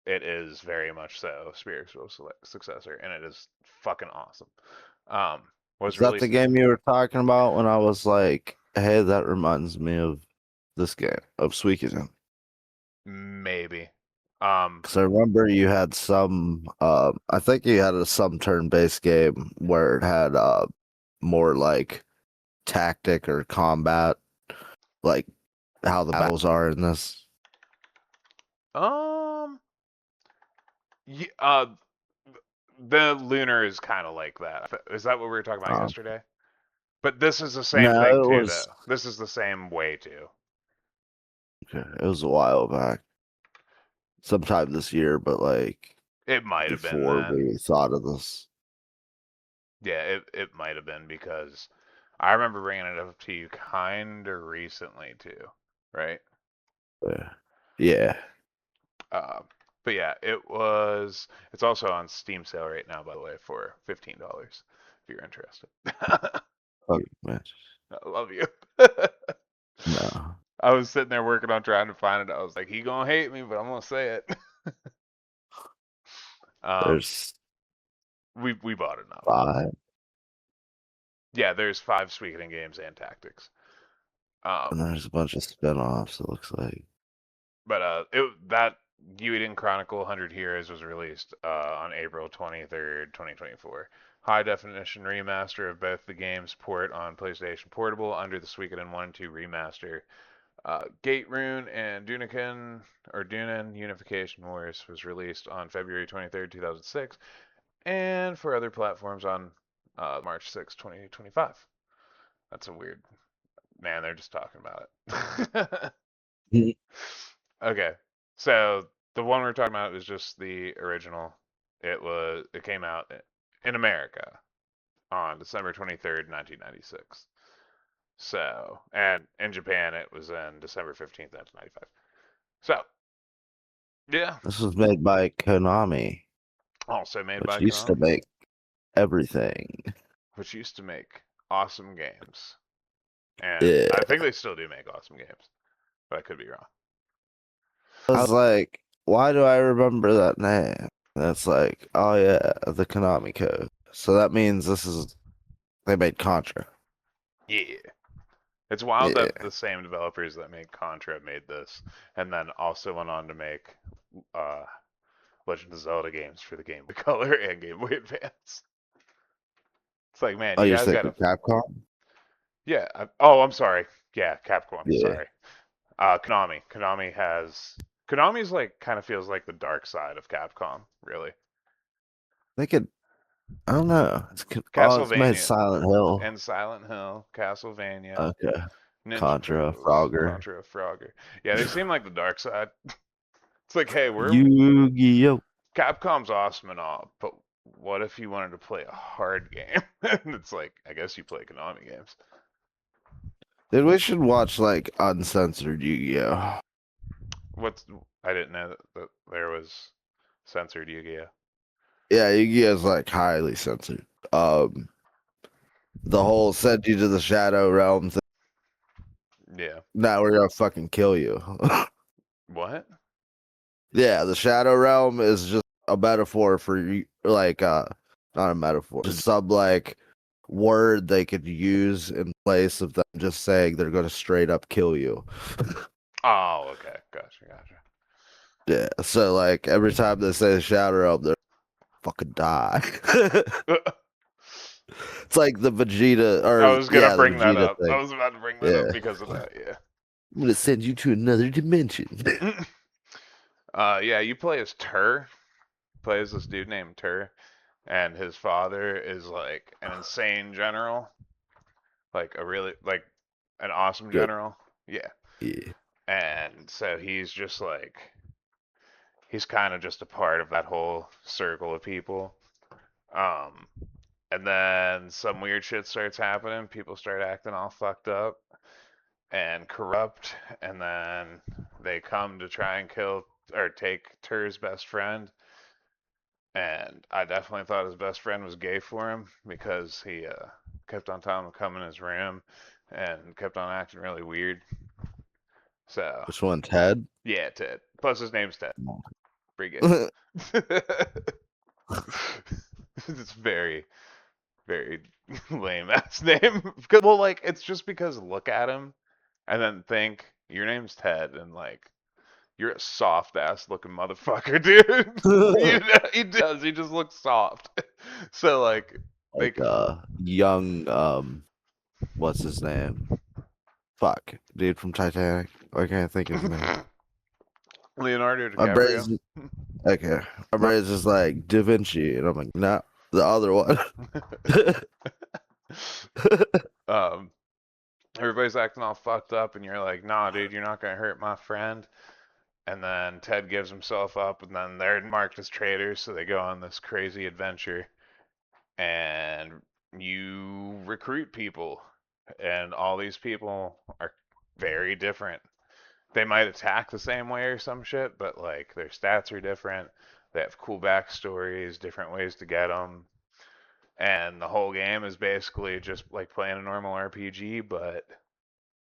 it is very much so a spiritual successor and it is fucking awesome. Um, was Is that the released in game you were talking about when I was like, hey, that reminds me of this game, of Suikoden? maybe. Because I remember you had some, I think you had some turn-based game where it had more like tactic or combat, like how the battles are in this. Um, yeah, the lunar is kind of like that. Is that what we were talking about Uh, yesterday? But this is the same no, thing it too, was though. This is the same way too. it was a while back, sometime this year, but like It might have been before then. we thought of this. Yeah, it might have been because I remember bringing it up to you kind of recently too, right? Yeah. Yeah. Uh, but yeah, it was. It's also on Steam sale right now, by the way, for $15 if you're interested. Okay, man. I love you. No, I was sitting there working on trying to find it. I was like, he gonna hate me, but I'm gonna say it. um, there's we bought enough. 5. Yeah, there's 5 Suikoden games and tactics. And Um, there's a bunch of spin-offs, it looks like. but it that Suikoden Chronicle 100 Heroes was released on April 23rd, 2024. High definition remaster of both the games port on PlayStation Portable under the Suikoden 1 and 2 remaster. Gate Rune and Dunin Unification Wars was released on February 23rd, 2006, and for other platforms on March 6th, 2025. That's a weird. Man, they're just talking about it. Okay, so the one we're talking about is just the original. It came out in America on December 23rd, 1996. So, and in Japan it was in December 15th, 1995. So, yeah, This was made by Konami, also made which by used to Konami, make everything. which used to make awesome games. And Yeah. I think they still do make awesome games, but I could be wrong. I was like, why do I remember that name? And it's like, oh yeah, the Konami code. So that means they made Contra. Yeah. It's wild that Yeah. the same developers that made Contra made this, and then also went on to make uh, Legend of Zelda games for the Game Boy Color and Game Boy Advance. It's like, man, Oh, you you're guys thinking gotta. Capcom? Yeah. Oh, I'm sorry. Yeah, Capcom. Yeah. Sorry. Konami. Konami's like kind of feels like the dark side of Capcom, really. They could, I don't know. It's made Castlevania Silent Hill. and Silent Hill, Castlevania, Okay. Ninja Contra, Turtles, Frogger. Contra, Frogger. Yeah, they seem like the dark side. It's like, hey, we're Yu-Gi-Oh! Capcom's awesome and all, but what if you wanted to play a hard game? And it's like, I guess you play Konami games. Dude, we should watch like uncensored Yu-Gi-Oh! What's I didn't know that there was censored Yu-Gi-Oh. Yeah, Yu-Gi-Oh! Is like highly censored. The whole send you to the Shadow Realm thing. Yeah. Now we're gonna fucking kill you. What? Yeah, the Shadow Realm is just a metaphor for you, like not a metaphor, just some like word they could use in place of them just saying they're gonna straight up kill you. Oh, okay. Gotcha. Yeah, so like every time they say Shadow Realm, they're fucking die. It's like the Vegeta, I or was gonna yeah, the bring that Vegeta up. I thing. was about to bring that Yeah, up because of that. I'm gonna send you to another dimension. Yeah. Yeah. You play as Tur. Play as this dude named Tur, and his father is like an insane general, like a really like an awesome Good. general. Yeah. Yeah. And so he's just like he's kind of just a part of that whole circle of people. Um, and then some weird shit starts happening. People start acting all fucked up and corrupt, and then they come to try and kill or take Tur's best friend. And I definitely thought his best friend was gay for him because he kept on telling him to come in his room and kept on acting really weird. So Which one, Ted? yeah, Ted. Plus his name's Ted. Pretty Yeah, gay. It's very lame ass name. Well, like it's just because look at him and then think your name's Ted and like you're a soft ass looking motherfucker, dude. You know, he does. He just looks soft. So like they like young what's his name? Fuck, dude from Titanic. I can't think of his name. Leonardo My DiCaprio. brain's okay. My brain's just like Da Vinci, and I'm like, no, the other one. um, everybody's acting all fucked up, and you're like, nah, dude, you're not gonna hurt my friend. And then Ted gives himself up, and then they're marked as traitors, so they go on this crazy adventure, and you recruit people, and all these people are very different. They might attack the same way or some shit, but like their stats are different. They have cool backstories, different ways to get them, and the whole game is basically just like playing a normal RPG, but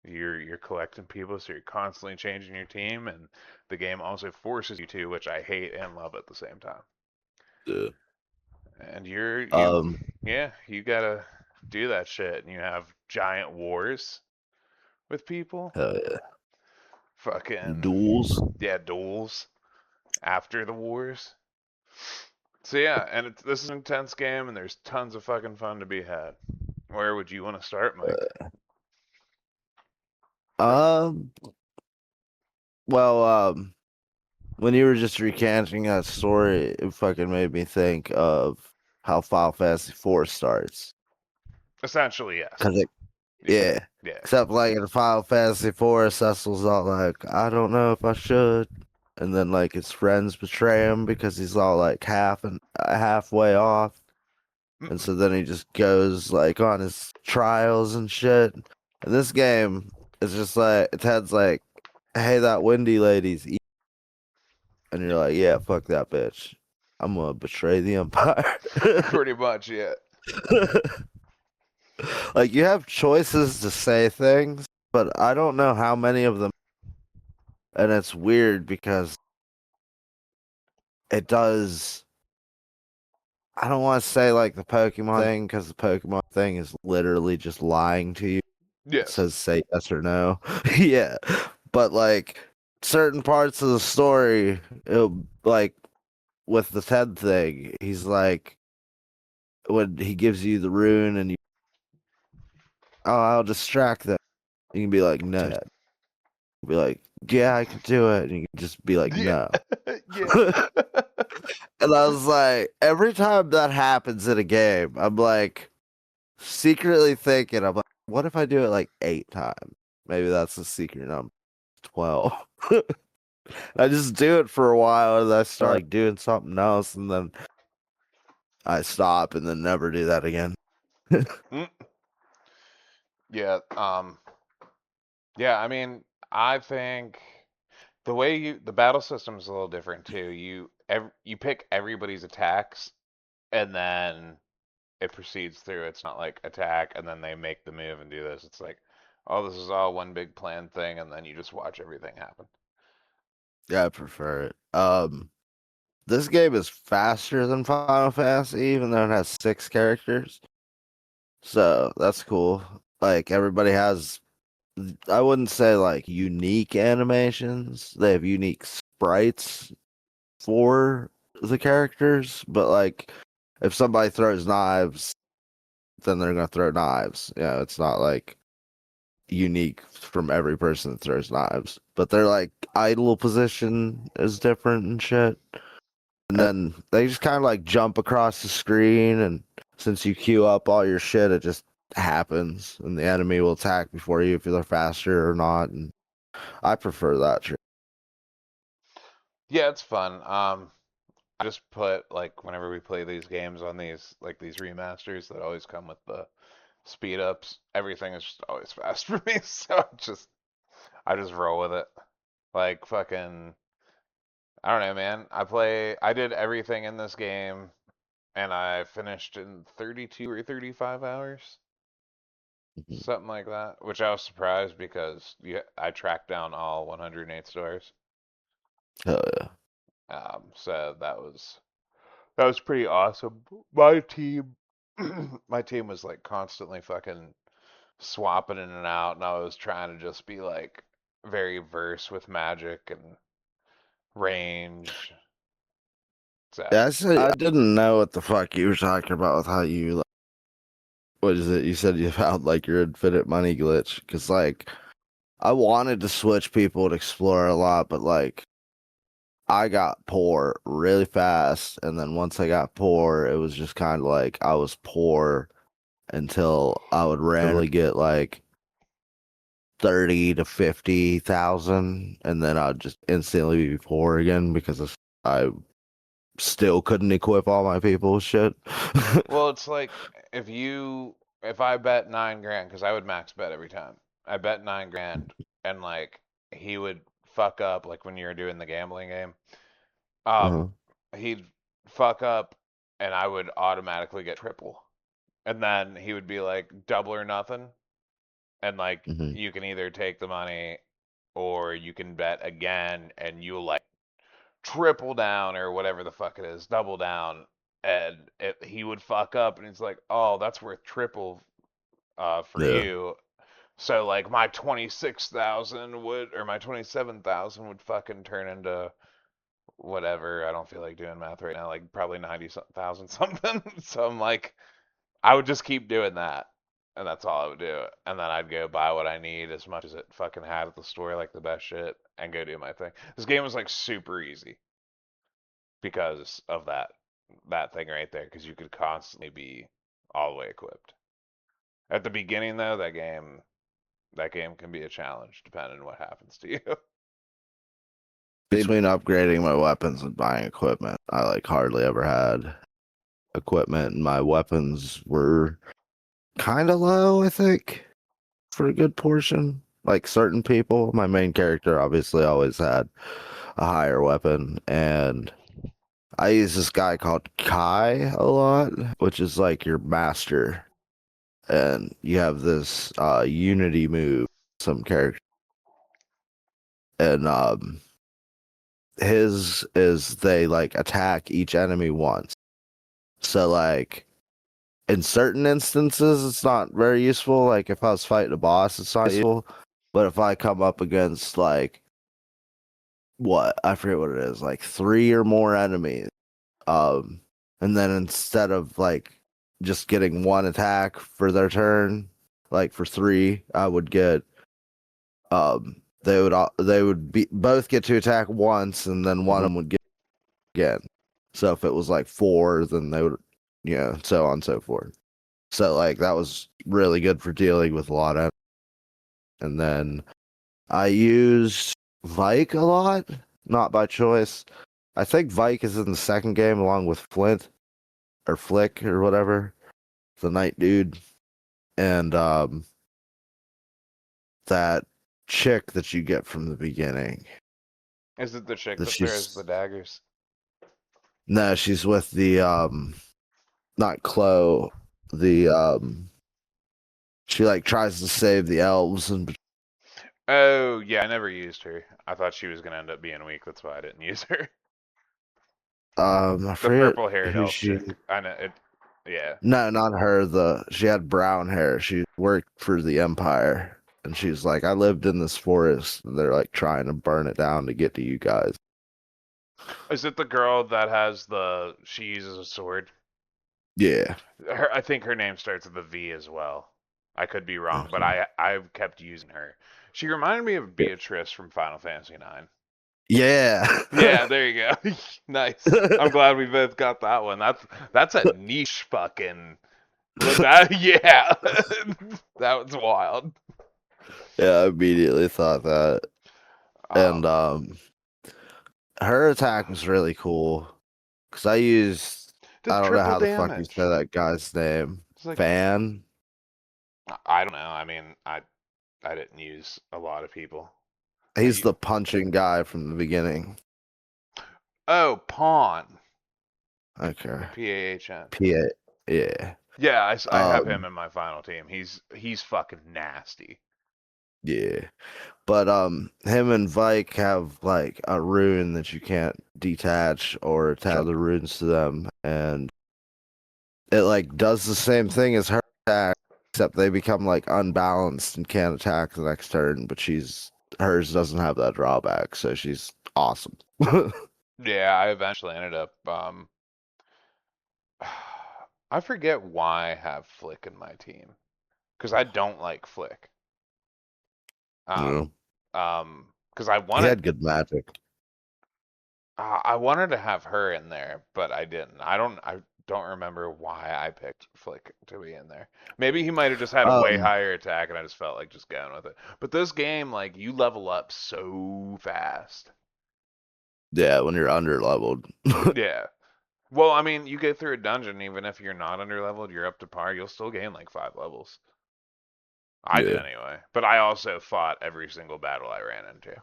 you're collecting people, so you're constantly changing your team, and the game also forces you to, which I hate and love at the same time. Yeah. And you Um, yeah, you gotta do that shit, and you have giant wars with people. hell yeah. Fucking Duels. yeah, duels. after the wars. So yeah, and this is an intense game, and there's tons of fucking fun to be had. Where would you want to start, Mike? Um, well, when you were just recanting that story, it fucking made me think of how Final Fantasy 4 starts. Essentially, yes. Cause it, Yeah, yeah. yeah. Except like in Final Fantasy 4, Cecil's all like, I don't know if I should. And then like his friends betray him because he's all like halfway off. And so then he just goes like on his trials and shit. And this game is just like Ted's like, hey, that Wendy lady's and you're like, yeah, fuck that bitch. I'm gonna betray the Empire. Pretty much, yeah. Like you have choices to say things, but I don't know how many of them. And it's weird because it does. I don't want to say like the Pokemon thing because the Pokemon thing is literally just lying to you. It Yes. says say yes or no. Yeah, but like certain parts of the story, like with the Ted thing, he's like when he gives you the rune and you, oh, I'll distract them. You can be like, no, Ted. Be like, yeah, I can do it, and you can just be like, Yeah. no. Yeah. And I was like, every time that happens in a game, I'm like secretly thinking, I'm like, what if I do it like 8 times? Maybe that's the secret number. 12. I just do it for a while and I start like doing something else and then I stop and then never do that again. Mm. Yeah. Yeah. I mean, I think the way the battle system is a little different too. You pick everybody's attacks, and then it proceeds through. It's not like attack and then they make the move and do this. It's like, oh, this is all one big plan thing, and then you just watch everything happen. Yeah, I prefer it. This game is faster than Final Fantasy, even though it has 6 characters. So that's cool. Like everybody has, I wouldn't say like unique animations. They have unique sprites for the characters, but like if somebody throws knives, then they're gonna throw knives. Yeah, it's not like unique from every person that throws knives. But they're like idle position is different and shit. And then they just kind of like jump across the screen, and since you queue up all your shit, it just happens, and the enemy will attack before you if they're faster or not. And I prefer that. Yeah, it's fun. I just put like whenever we play these games on these remasters that always come with the speed ups, everything is just always fast for me. So I just roll with it. Like fucking I don't know, man. I did everything in this game and I finished in 32 or 35 hours. Mhm. Something like that, which I was surprised because I tracked down all 108 stars. Hell yeah. So that was pretty awesome. My team, my team was like constantly fucking swapping in and out, and I was trying to just be like very versed with magic and range. So Yeah, I didn't know what the fuck you were talking about with how you, like, what is it? You said you found like your infinite money glitch. Because, like, I wanted to switch people and explore a lot, but, like, I got poor really fast. And then once I got poor, it was just kind of like I was poor until I would randomly get like 30 to 50,000. And then I'd just instantly be poor again because I still couldn't equip all my people's shit. well, it's like if I bet 9 grand because I would max bet every time. I bet 9 grand and like he would fuck up like when you were doing the gambling game. Um, Uh-huh. he'd fuck up and I would automatically get triple. And then he would be like double or nothing. And like Hmm. you can either take the money or you can bet again and you'll like triple down or whatever the fuck it is, double down. And he would fuck up and he's like, oh, that's worth triple for Yeah. you. So like my 26,000 would or my 27,000 would fucking turn into whatever. I don't feel like doing math right now, like probably 90,000 something. So I'm like, I would just keep doing that. And that's all I would do. And then I'd go buy what I need as much as it fucking had at the store, like the best shit, and go do my thing. This game was like super easy because of that thing right there, because you could constantly be all the way equipped. At the beginning though, that game can be a challenge depending on what happens to you. Between upgrading my weapons and buying equipment, I like hardly ever had equipment, and my weapons were kind of low, I think, for a good portion. Like certain people, my main character obviously always had a higher weapon, and I use this guy called Kai a lot, which is like your master, and you have this unity move, some character, and his is they like attack each enemy once. So like in certain instances, it's not very useful. Like if I was fighting a boss, it's not useful. But if I come up against like what I forget what it is, like three or more enemies, um, and then instead of like just getting one attack for their turn, like for three, I would get they would be both get to attack once, and then one of them would get again. So if it was like four, then they would, so on and so forth. So like that was really good for dealing with a lot of. And then I used Vike a lot, not by choice. I think Vike is in the second game along with Flint or Flick or whatever, the night dude, and that chick that you get from the beginning. Is it the chick That that throws the she's daggers? no, she's with the not Chloe, the she like tries to save the elves and Oh, yeah, I never used her. I thought she was gonna end up being weak, that's why I didn't use her. I The forget purple haired who elf she. chick. I know it. Yeah. No, not her. She had brown hair. She worked for the Empire, and she's like, I lived in this forest, and they're like trying to burn it down to get to you guys. Is it the girl that has she uses a sword? Yeah. I think her name starts with a V as well. I could be wrong, but Okay. I've kept using her. She reminded me of Yeah. Beatrice from Final Fantasy IX. Yeah. Yeah, there you go. Nice. I'm glad we both got that one. That's a niche fucking. That yeah, that was wild. Yeah, I immediately thought that. And Um, her attack was really cool because does I don't know triple how the fuck you say damage. that guy's name. It's like Fan. I don't know. I mean, I didn't use a lot of people. He's the punching guy from the beginning. Oh, Pawn. Okay. P-A-H-N. P.A. Yeah. Yeah, I have him Um, in my final team. He's fucking nasty. yeah. But him and Vike have like a rune that you can't detach or attach the runes to them, and it like does the same thing as her attack, except they become like unbalanced and can't attack the next turn. But hers doesn't have that drawback, so she's awesome. Yeah, I eventually ended up I forget why I have Flick in my team because I don't like Flick. You Um, know, because I he wanted had good magic. I wanted to have her in there, but I didn't. I don't remember why I picked Flick to be in there. Maybe he might have just had a way Um, higher attack and I just felt like just going with it. But this game, like, you level up so fast. yeah, when you're under leveled. Yeah. Well, I mean, you go through a dungeon, even if you're not under leveled, you're up to par, you'll still gain like 5 levels. I did Yeah. anyway. But I also fought every single battle I ran into.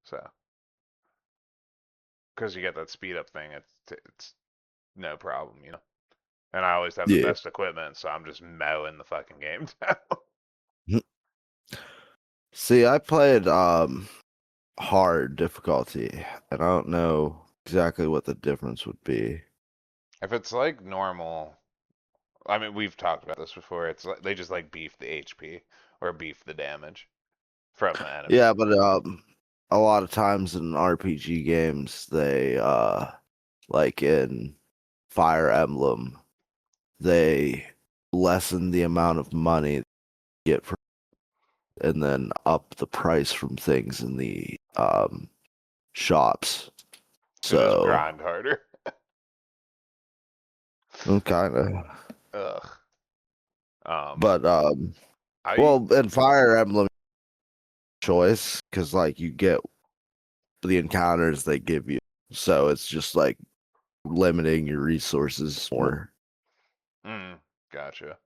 So, because you get that speed up thing, it's no problem. And I always have the Yeah. best equipment, so I'm just mowing the fucking game down. See, I played hard difficulty, and I don't know exactly what the difference would be. If it's like normal, I mean, we've talked about this before. It's like they just like beef the HP or beef the damage from the enemy. Yeah, but a lot of times in RPG games, they like in Fire Emblem, they lessen the amount of money you get from and then up the price from things in the shops. So just So grind harder. kind of, Ugh. Um, but I well, in Fire Emblem choice because like you get the encounters they give you, so it's just like limiting your resources more. mm, gotcha.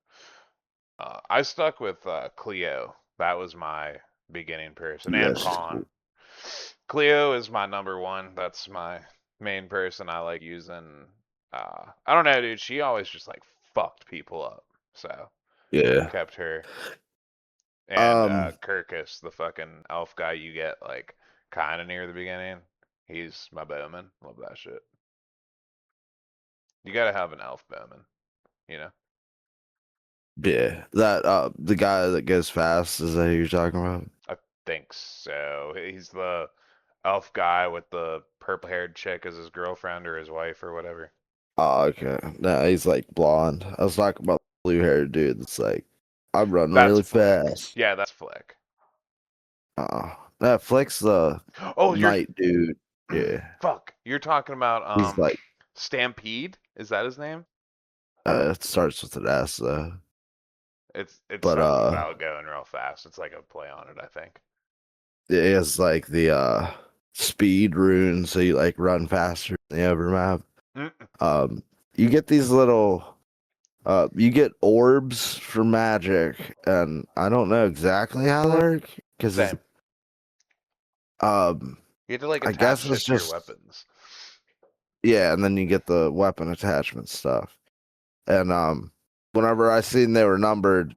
I stuck with Cleo. That was my beginning person, and Yes. Fawn. Cleo is my number one. That's my main person I like using. I don't know, dude. She always just like fucked people up. So Yeah. kept her. And Um. Kirkus, the fucking elf guy you get like kind of near the beginning. He's my bowman. Love that shit. You gotta have an elf bowman, you know? Yeah. That the guy that goes fast, is that who you're talking about? I think so. He's the elf guy with the purple haired chick as his girlfriend or his wife or whatever. Oh, okay. No, he's like blonde. I was talking about the blue haired dude that's like, I'm running That's really Flick. fast. Yeah, that's Flick. That Flick's the Oh, you're night dude. Yeah. fuck. You're talking about He's like Stampede? Is that his name? it starts with an S though. It's But something about going real fast. It's like a play on it, I think. it has like the speed rune, so you like run faster than the ever map. Mm, Um you get these little you get orbs for magic, and I don't know exactly how they work because it's same. um You have to like I attach guess shit it's to your just weapons. yeah, and then you get the weapon attachment stuff. And whenever I seen they were numbered,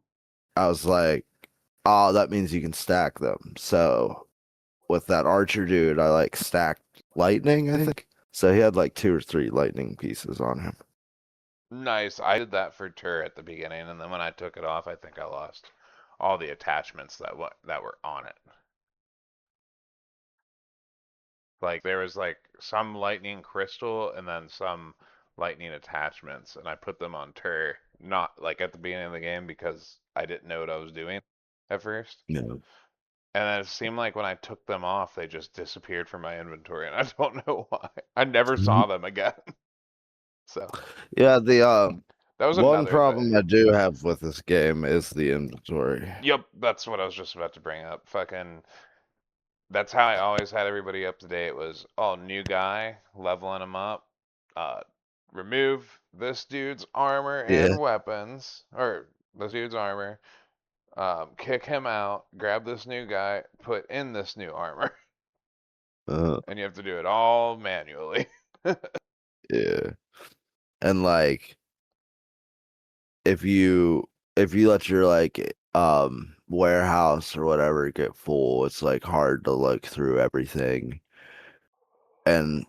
I was like, oh, that means you can stack them. So with that archer dude, I like stacked lightning, I think. So he had like 2 or 3 lightning pieces on him. Nice. I did that for Tur at the beginning, and then when I took it off, I think I lost all the attachments that were on it. Like there was like some lightning crystal and then some lightning attachments, and I put them on Tur, not like at the beginning of the game because I didn't know what I was doing at first. Yeah. And then it seemed like when I took them off, they just disappeared from my inventory, and I don't know why. I never saw them again. So Yeah, the that was one another problem I thing. do have with this game is the inventory. Yep, that's what I was just about to bring up. Fucking, that's how I always had everybody up to date was, oh, new guy, leveling him up. Uh, remove this dude's armor Yeah. and weapons, or this dude's armor. Kick him out. Grab this new guy. Put in this new armor, Uh, and you have to do it all manually. yeah. And like if you let your like warehouse or whatever get full, it's like hard to look through everything. And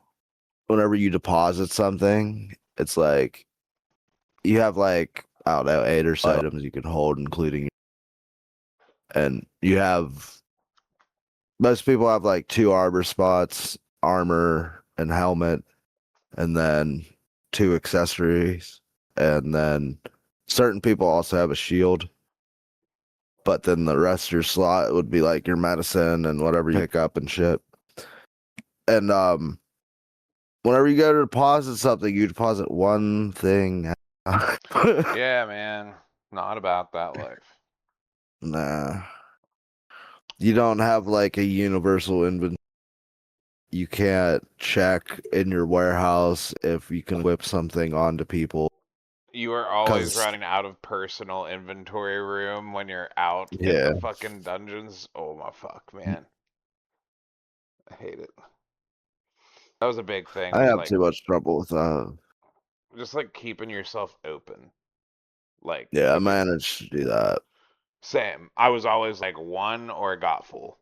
whenever you deposit something, it's like you have like I don't know 8 or so items you can hold, including and you have most people have like 2 armor spots, armor and helmet, and then 2 accessories, and then certain people also have a shield. But then the rest of your slot would be like your medicine and whatever you pick up and shit. And whenever you go to deposit something, you deposit one thing. Yeah, man, not about that life. Nah. You don't have like a universal inventory. You can't check in your warehouse if you can whip something onto people. You are always Cause running out of personal inventory room when you're out in the yeah, fucking dungeons. Oh my fuck, man. I hate it. That was a big thing, I was have like too much trouble with just like keeping yourself open. Like yeah, I if you're managed to do that. same. I was always like one or it got full.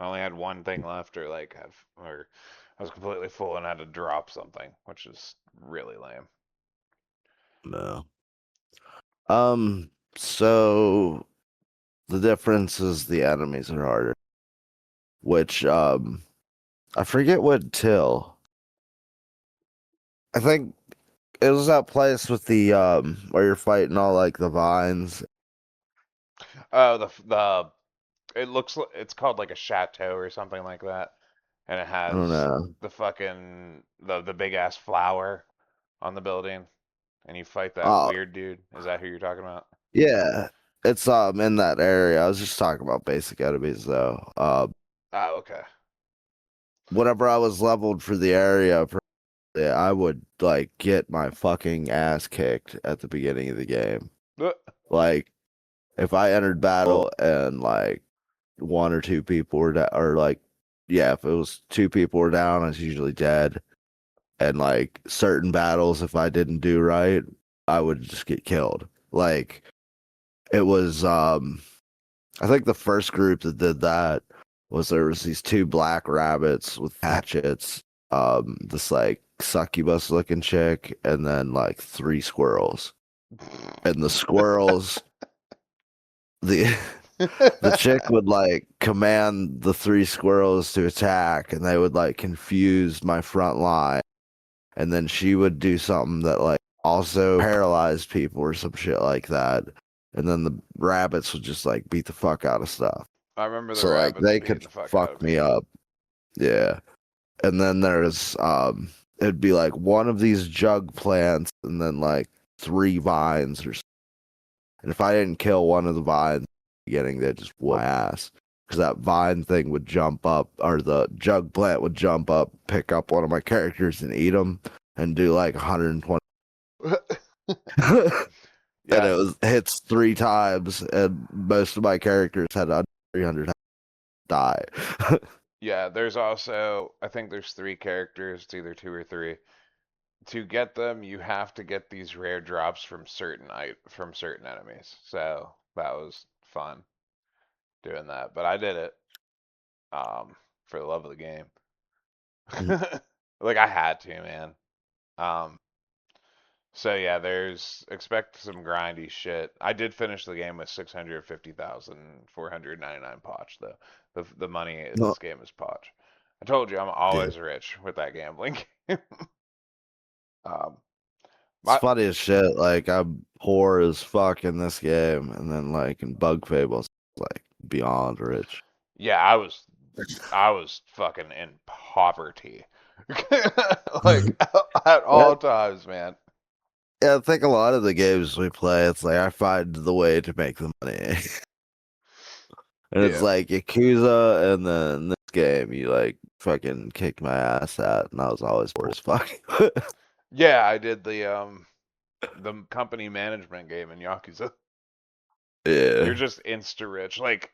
I only had one thing left or or I was completely full and had to drop something, which is really lame. No. So the difference is the enemies are harder. which I forget what till. I think it was that place with the where you're fighting all like the vines. Oh, it looks it's called like a chateau or something like that, and it I don't has know. the fucking the big ass flower on the building, and you fight that Oh weird dude. Is that who you're talking about? yeah, it's in that area. I was just talking about basic enemies though. Oh, okay. Whenever I was leveled for the area, yeah, I would like get my fucking ass kicked at the beginning of the game. Like if I entered battle and like one or two people were down, or like yeah, if it was two people were down, I was usually dead. And like certain battles, if I didn't do right, I would just get killed. Like it was I think the first group that did that was there was these two black rabbits with hatchets, this like succubus looking chick, and then like three squirrels. And the squirrels, the the chick would like command the three squirrels to attack, and they would like confuse my front line, and then she would do something that like also paralyzed people or some shit like that. And then the rabbits would just like beat the fuck out of stuff. I remember the So like rabbits they beating could the fuck out fuck of me me. up. Yeah. And then there's it'd be like one of these jug plants and then like three vines or something. And if I didn't kill one of the vines in the beginning, they'd just whoop my ass. Because that vine thing would jump up, or the jug plant would jump up, pick up one of my characters and eat them, and do like 120. And Yeah, it was hits three times, and most of my characters had under 300 die. yeah. There's also I think there's three characters. It's either two or three. To get them, you have to get these rare drops from from certain enemies. So that was fun doing that. But I did it for the love of the game. Like I had to, man. Um, so yeah, there's expect some grindy shit. I did finish the game with 650,499 potch though. The money in No, this game is potch. I told you I'm yeah. always rich with that gambling game. Um, It's my funny as shit. Like I'm poor as fuck in this game, and then like in Bug Fables, like beyond rich. yeah, I was fucking in poverty. Like at Yeah, all times, man. yeah, I think a lot of the games we play, it's like I find the way to make the money. And it's Yeah. like Yakuza, and then this game you like fucking kicked my ass at, and I was always poor as fuck. Yeah, I did the company management game in Yakuza. You're Yeah. just insta rich. Like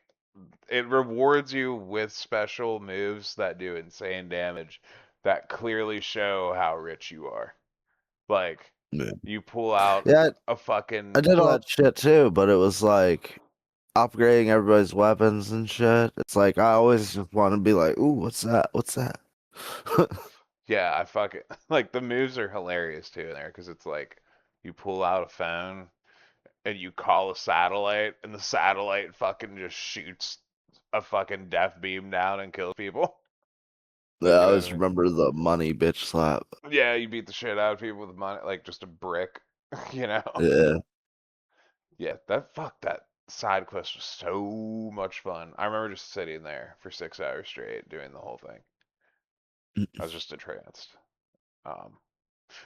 it rewards you with special moves that do insane damage that clearly show how rich you are. Like Yeah. you pull out Yeah, a I fucking did all that shit too, but it was like upgrading everybody's weapons and shit. It's like I always just want to be like, "Ooh, what's that? What's that?" yeah, I fuck it. Like the moves are hilarious too in there because it's like you pull out a phone and you call a satellite and the satellite fucking just shoots a fucking death beam down and kills people. Yeah, You I know what always I mean? remember the money bitch slap. Yeah, you beat the shit out of people with money, like just a brick, you know? Yeah. Yeah, that side quest was so much fun. I remember just sitting there for 6 hours straight doing the whole thing. I was just entranced. Um,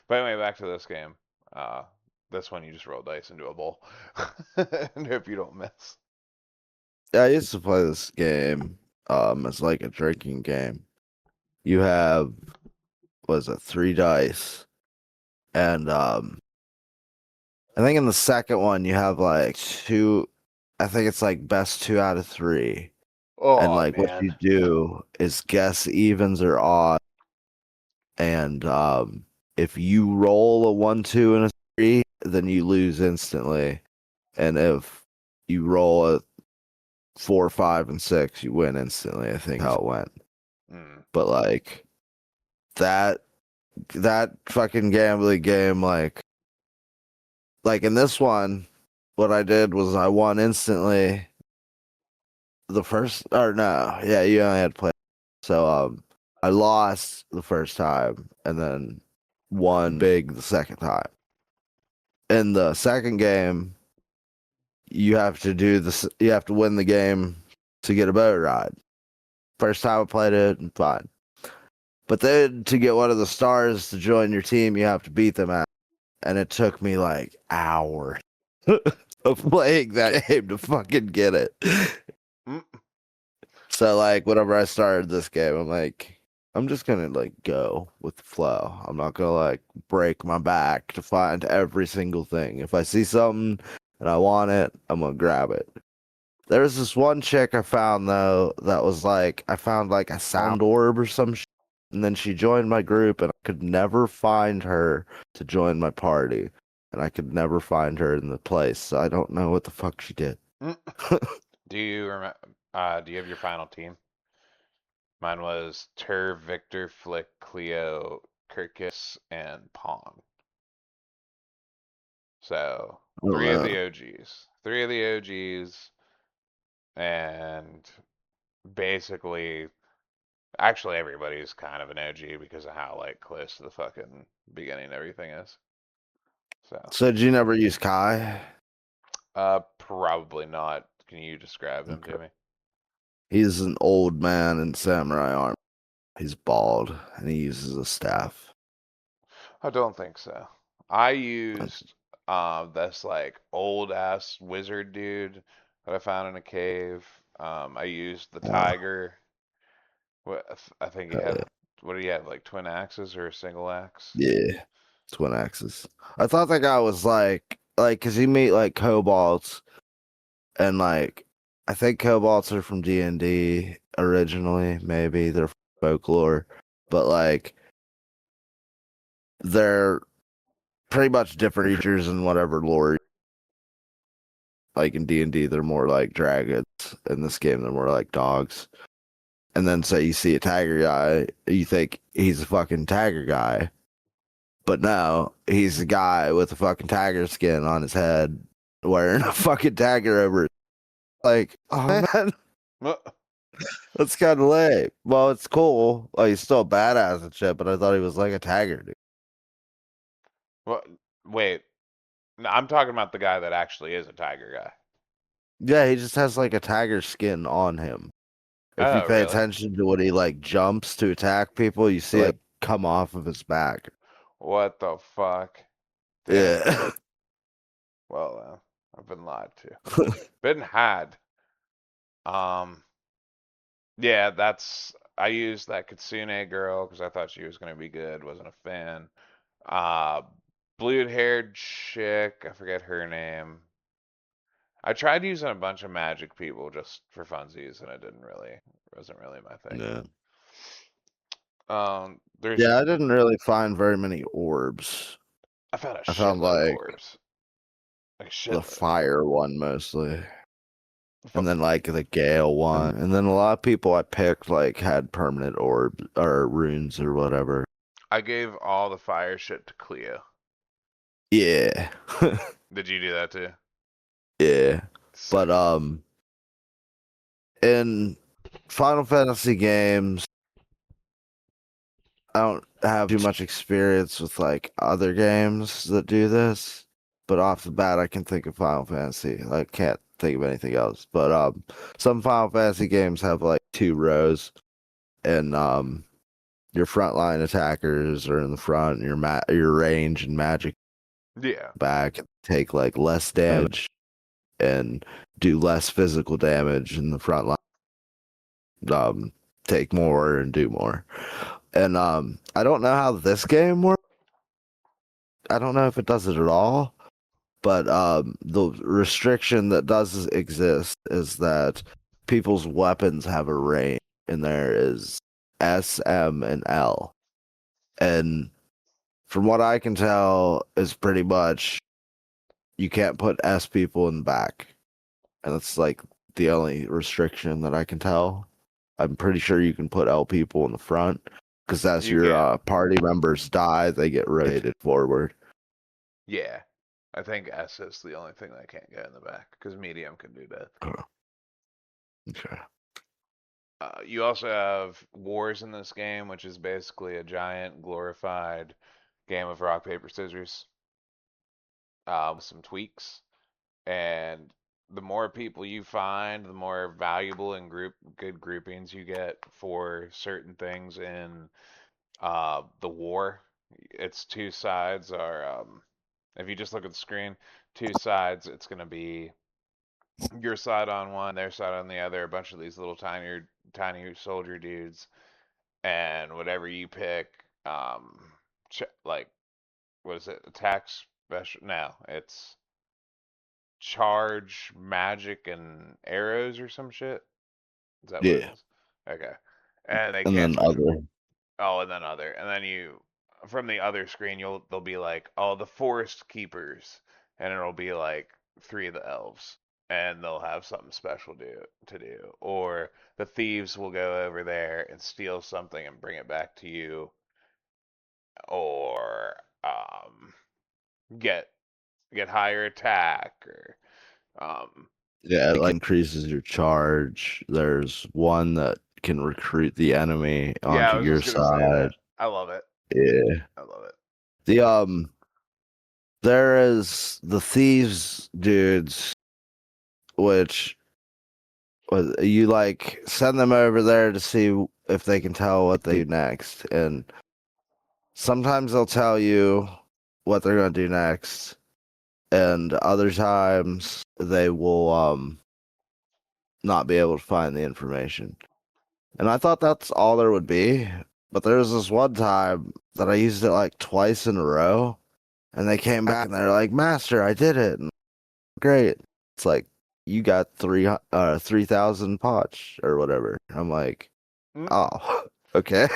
but anyway, back to this game. Uh, this one you just roll dice into a bowl and hope you don't miss. Yeah, I used to play this game. It's like a drinking game. You have was it three dice, and I think in the second one you have like two. I think it's like best two out of three, and Oh like what you man. do is guess evens or odds, and if you roll a one, two, and a three, then you lose instantly, and if you roll a four, five, and six, you win instantly. I think how it went, Mm. but like that that fucking gambling game, like in this one, what I did was I won instantly, the first or no, yeah, you only had to play. So I lost the first time and then won big the second time. In the second game, you have to do this. You have to win the game to get a boat ride. First time I played it, fine. But then to get one of the stars to join your team, you have to beat them out. And it took me like hours of playing that game to fucking get it. Mm, So like whenever I started this game, I'm like, I'm just gonna like go with the flow. I'm not gonna like break my back to find every single thing. If I see something and I want it, I'm gonna grab it. There was this one chick I found though that was like I found like a sound orb or some shit, and then she joined my group and I could never find her to join my party. And I could never find her in the place. So I don't know what the fuck she did. mm. Do you remember? Do you have your final team? Mine was Tur, Victor, Flick, Cleo, Kirkus, and Pong. So I don't know. three of the OGs, and basically, actually everybody's kind of an OG because of how like close to the fucking beginning everything is. So, So did you never use Kai? probably not. Can you describe him Okay. to me? He's an old man in samurai armor. He's bald and he uses a staff. I don't think so. I used this like old ass wizard dude that I found in a cave. I used the Uh, tiger. What I think he Hell had. yeah. What do you have? Like twin axes or a single axe? Yeah. Twin axes. I thought that guy was cause you meet like kobolds and like I think kobolds are from D&D originally, maybe they're folklore, but like they're pretty much different creatures in whatever lore. Like in D&D, they're more like dragons. In this game, they're more like dogs. And then so you see a tiger guy, you think he's a fucking tiger guy, but no, he's a guy with a fucking tiger skin on his head, wearing a fucking tiger over it. Like, oh man, Uh, that's kind of lame. Well, it's cool. Like, he's still badass and shit, but I thought he was like a tiger dude. What? Wait, no, I'm talking about the guy that actually is a tiger guy. Yeah, he just has like a tiger skin on him. If you Oh, pay really? attention to when he like jumps to attack people, you see it come off of his back. What the fuck? Damn. Yeah. Well, I've been lied to. Been had. Um, yeah, that's. I used that Kitsune girl because I thought she was gonna be good. Wasn't a fan. Uh, blue-haired chick. I forget her name. I tried using a bunch of magic people just for funsies, and it didn't really wasn't really my thing. Yeah. There's Yeah, I didn't really find very many orbs. I found a I found shitload of like orbs, like a the shitload. fire one mostly. And Fu- then like the gale one. And then a lot of people I picked like had permanent orbs or runes or whatever. I gave all the fire shit to Cleo. Yeah. Did you do that too? Yeah. But Sick. in Final Fantasy games, I don't have too much experience with like other games that do this. But off the bat I can think of Final Fantasy. I can't think of anything else. But some Final Fantasy games have like two rows and your frontline attackers are in the front, and your range and magic Yeah. back take like less damage and do less physical damage, and the front line um take more and do more. And I don't know how this game works. I don't know if it does it at all, but the restriction that does exist is that people's weapons have a range, and there is S, M, and L. And from what I can tell, is pretty much you can't put S people in the back, and that's like the only restriction that I can tell. I'm pretty sure you can put L people in the front because as You your can. party members die, they get rotated forward. Yeah. I think S is the only thing that can't go in the back because medium can do that. Okay. You also have wars in this game, which is basically a giant glorified game of rock paper scissors with some tweaks. And the more people you find, the more valuable and good groupings you get for certain things in the war. Its two sides are, if you just look at the screen, two sides. It's going to be your side on one, their side on the other. A bunch of these little tiny soldier dudes, and whatever you pick, like what is it? Attack special? No, it's charge, magic, and arrows or some shit. Is that what it Yeah. is? Okay. And they And can't. then other. Oh, and then other, and then you from the other screen, they'll be like, oh, the forest keepers, and it'll be like three of the elves, and they'll have something special to do, or the thieves will go over there and steal something and bring it back to you, or get higher attack, or Yeah, it like increases your charge. There's one that can recruit the enemy yeah, I onto was your just gonna say side. that. I love it. Yeah. I love it. The there is the thieves dudes, which you like send them over there to see if they can tell what they do next. And sometimes they'll tell you what they're gonna do next. And other times they will not be able to find the information. And I thought that's all there would be. But there was this one time that I used it like twice in a row, and they came back and they're like, "Master, I did it." And great. It's like you got 3,000 pots or whatever. I'm like, Mm. oh, okay,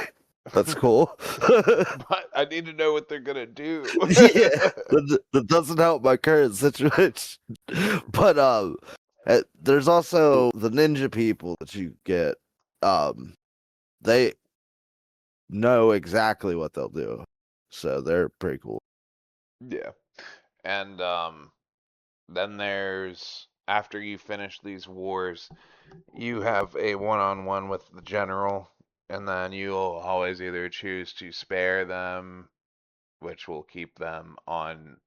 that's cool. But I need to know what they're gonna do. Yeah, that doesn't help my current situation. But there's also the ninja people that you get. They know exactly what they'll do, so they're pretty cool. Yeah. And then there's after you finish these wars, you have a one-on-one with the general, and then you'll always either choose to spare them, which will keep them on.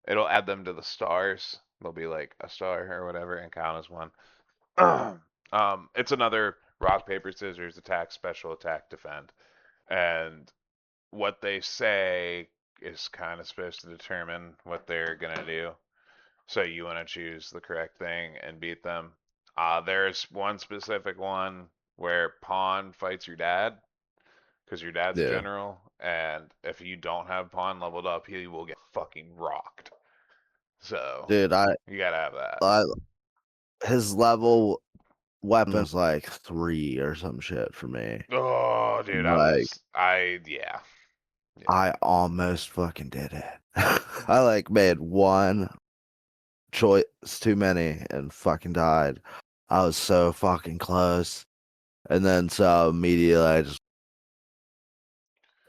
It'll add them to the stars. They'll be like a star or whatever and count as one. It's another rock paper scissors attack, special attack, defend, and what they say is kind of supposed to determine what they're gonna do. So you want to choose the correct thing and beat them. There's one specific one where Pawn fights your dad because your dad's a Yeah, general, and if you don't have Pawn leveled up, he will get fucking rocked. So dude, you gotta have that. I his level weapons like 3 or some shit for me. Oh, dude, Like yeah, yeah. I almost fucking did it. I like made one choice too many and fucking died. I was so fucking close. And then so immediately I just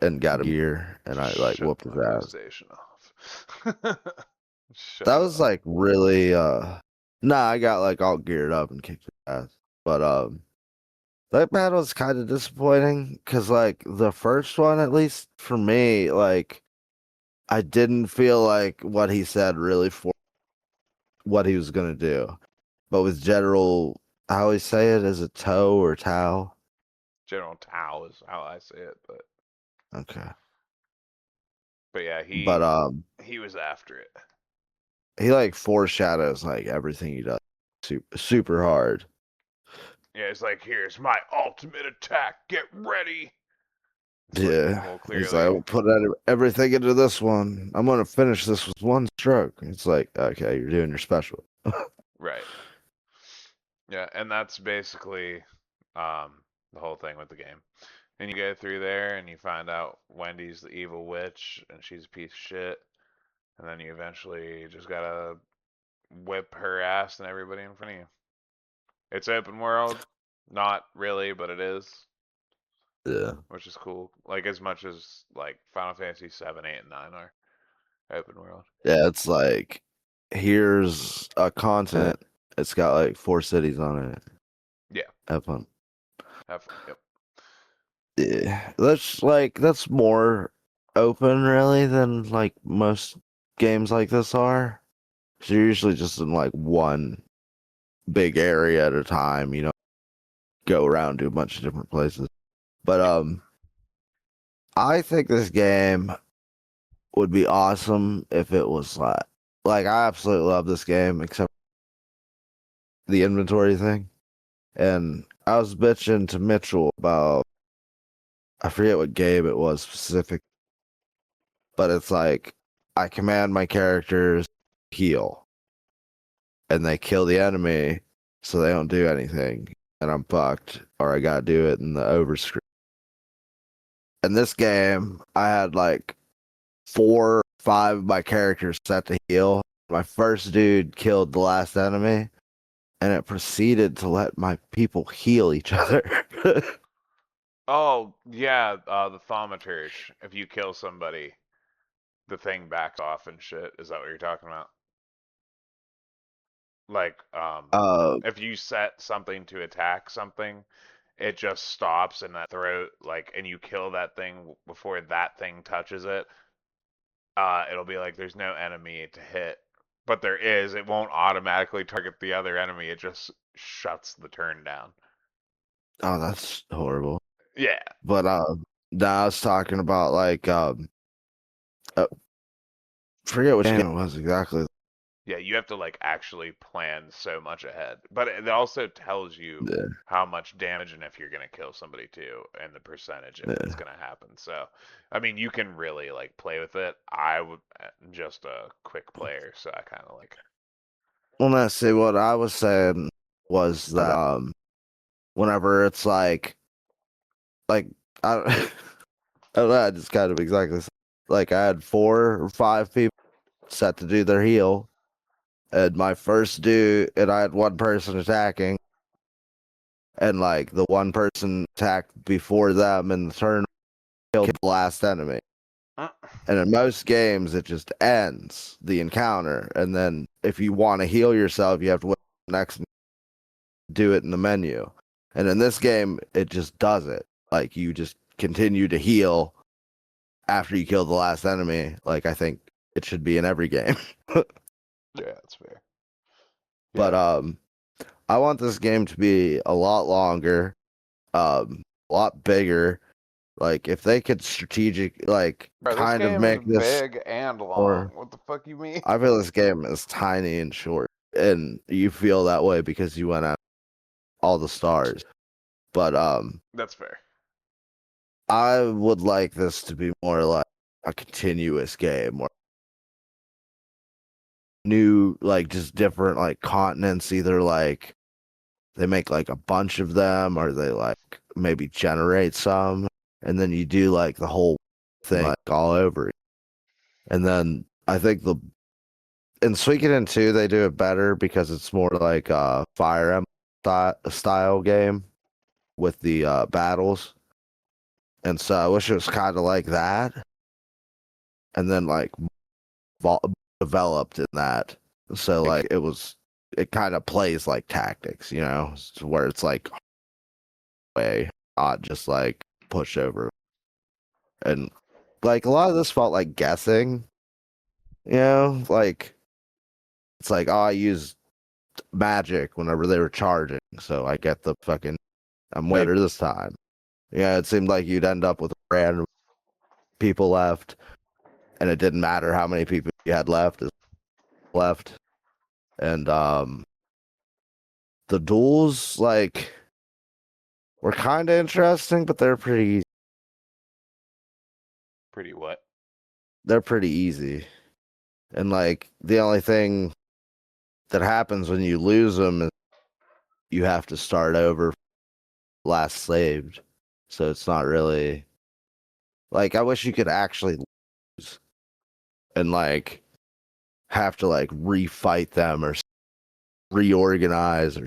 and got a gear and I Just like shut whooped his my ass. PlayStation off. Shut That it was off. like really nah, I got like all geared up and kicked his ass. But that battle was kind of disappointing because like the first one, at least for me, like I didn't feel like what he said really for what he was gonna do. But with General, I always say it as a toe or Tao. General Tao is how I say it, Okay. but yeah, But he was after it. he like foreshadows like everything he does super hard. Yeah, it's like, here's my ultimate attack. Get ready. It's like, Yeah. well, He's like, clearly, I'll put everything into this one. I'm gonna finish this with one stroke. It's like, okay, you're doing your special. right. Yeah, and that's basically the whole thing with the game. And you go through there and you find out Wendy's the evil witch and she's a piece of shit. And then you eventually just gotta whip her ass and everybody in front of you. It's open world. Not really, but it is, Yeah. which is cool. Like as much as like Final Fantasy 7, 8, and 9 are open world. Yeah, it's like here's a continent. It's got like 4 cities on it. Have fun. Have fun. Yep. Yeah, that's more open really than like most games like this are. So you're usually just in like one big area at a time, go around to a bunch of different places. But Yep. I think this game would be awesome if it was like I absolutely love this game except the inventory thing. And I was bitching to Mitchell about I forget what game it was specific, but it's like I command my characters heal and they kill the enemy so they don't do anything and I'm fucked or I gotta do it in the overscreen. In this game, I had like 4 or 5 of my characters set to heal. My first dude killed the last enemy, and it proceeded to let my people heal each other. Oh, yeah, the thaumaturge. If you kill somebody, the thing backs off and shit. Is that what you're talking about? Like, uh, if you set something to attack something, it just stops in that throat, like, and you kill that thing before that thing touches it. It'll be like there's no enemy to hit, but there is. It won't automatically target the other enemy. It just shuts the turn down. oh, that's horrible. Yeah. But now I was talking about like uh, forget which game it was exactly. Yeah, you have to like actually plan so much ahead. But it also tells you Yeah, how much damage and if you're going to kill somebody too and the percentage if it's yeah. going to happen. So, I mean, you can really like play with it. I would just a quick player, so I kind of like Well, let's see. What I was saying was that whenever it's like I don't, I don't know, I just kind of exactly like I had 4 or 5 people set to do their heal, and my first dude, and I had one person attacking, and like the one person attacked before them in the turn killed the last enemy. uh, And in most games, it just ends the encounter, and then if you want to heal yourself, you have to wait next and do it in the menu. And in this game, it just does it. Like you just continue to heal after you kill the last enemy. Like I think it should be in every game. yeah, that's fair. But Yeah. I want this game to be a lot longer, a lot bigger. Like if they could strategic like Bro, this kind of game is make this big and long. more What the fuck you mean? I feel this game is tiny and short. And you feel that way because you went out all the stars. But That's fair. I would like this to be more like a continuous game or new like just different like continents, either like they make like a bunch of them or they like maybe generate some and then you do like the whole thing like all over. And then I think the in Suikoden 2 they do it better because it's more like a Fire Emblem style game with the battles. And so I wish it was kind of like that and then like developed in that. So like it kind of plays like tactics, where it's like way, not just like push over. And like a lot of this felt like guessing, like it's like, oh, I used magic whenever they were charging, so I get the fucking I'm better this time. Yeah, it seemed like you'd end up with random people left, and it didn't matter how many people you had left. And the duels like were kind of interesting, but Pretty what? they're pretty easy. And like the only thing that happens when you lose them is you have to start over last saved. So it's not really like I wish you could actually lose and like have to like refight them or reorganize or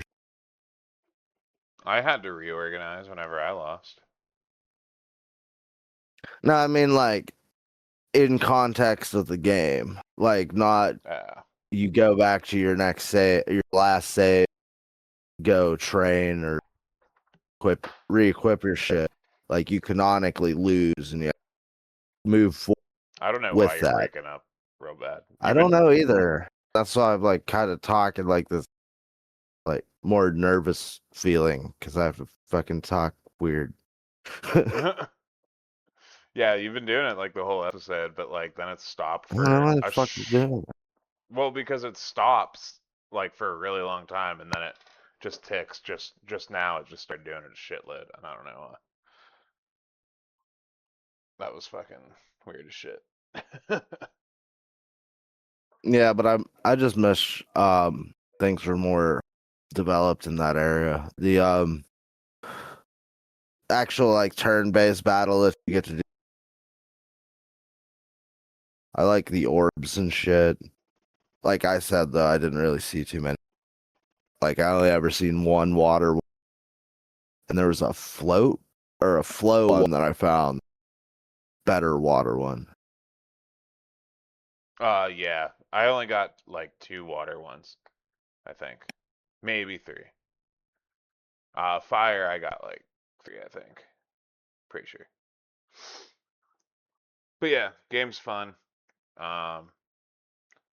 I had to reorganize whenever I lost. no, I mean like in context of the game. Like not Yeah. you go back to your next save, your last save, go train or re-equip your shit. Like you canonically lose and you move forward I don't know why with you're that. breaking up real bad. I You've don't been know either. That's why I'm like kind of talking like this, like more nervous feeling because I have to fucking talk weird. I Yeah, you've been doing it like the whole episode, but like then it stopped don't know for why the a fuck you're doing that. well, because it stops like for a really long time and then it just ticks just now it just started doing it a shitload and I don't know why. That was fucking weird as shit. Yeah, but I just miss things were more developed in that area. The actual like turn-based battle if you get to do. I like the orbs and shit. Like I said though, I didn't really see too many. Like I only ever seen one water, and there was a float or a flow one that I found better water one. Yeah. I only got like 2 water ones, I think. Maybe 3. Fire I got like 3, I think. Pretty sure. But yeah, game's fun. Um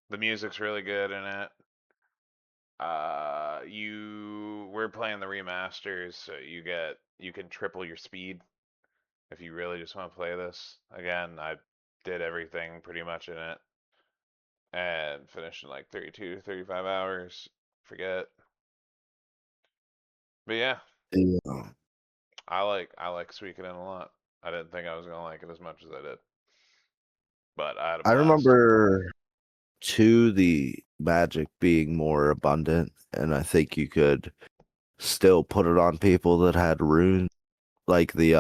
the music's really good in it. We're playing the remasters, so you can triple your speed if you really just want to play this. Again, I did everything pretty much in it and finished in like 32, 35 hours. Forget. But yeah, Yeah. I like Suikoden a lot. I didn't think I was gonna like it as much as I did, but I had a I blast. remember too the magic being more abundant, and I think you could still put it on people that had runes. Like the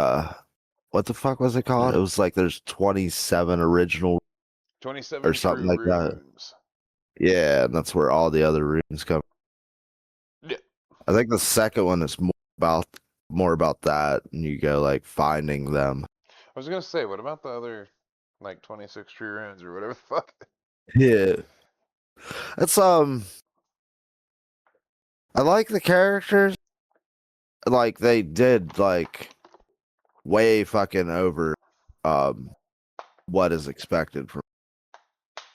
what the fuck was it called? It was like there's 27 original or 27 something true like that. runes. Yeah, and that's where all the other runes come. Yeah, I think the second one is more about that, and you go like finding them. I was gonna say, what about the other like 26 true runes or whatever the fuck? Yeah, it's I like the characters. Like they did like way fucking over um what is expected from.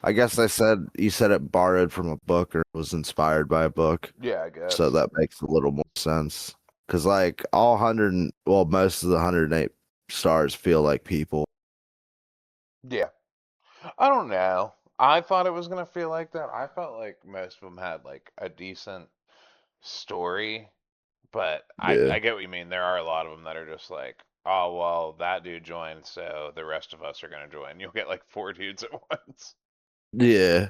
I guess they said you said it borrowed from a book or was inspired by a book, Yeah, I so guess. that makes a little more sense. Because like all 100, well, most of the 108 stars feel like people. Yeah. I don't know. I thought it was gonna feel like that. I felt like most of them had like a decent story, but Yeah, I get what you mean. There are a lot of them that are just like, oh well, that dude joined, so the rest of us are gonna join. You'll get like 4 dudes at once. yeah.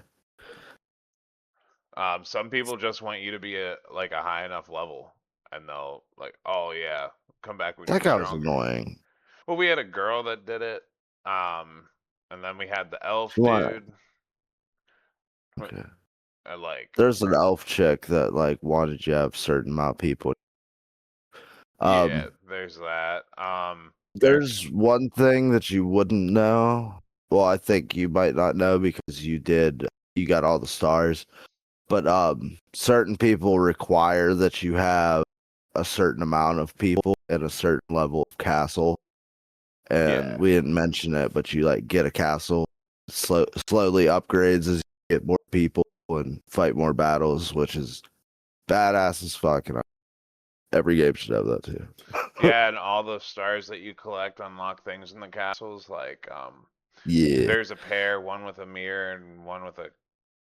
Some people just want you to be a high enough level, and they'll like, oh yeah, come back when That you're guy was stronger. annoying. Well, we had a girl that did it, and then we had the elf She wanted, dude. okay. Like There's an elf chick that like wanted you to have a certain amount of people. yeah, Um, there's that. There's there's one thing that you wouldn't know. Well, I think you might not know because you got all the stars. But certain people require that you have a certain amount of people at a certain level of castle. And yeah, we didn't mention it, but you like get a castle, slowly upgrades as you get more people and fight more battles, which is badass as fuck. And every game should have that too. yeah, and all the stars that you collect unlock things in the castles. Like Yeah, there's a pair, one with a mirror and one with a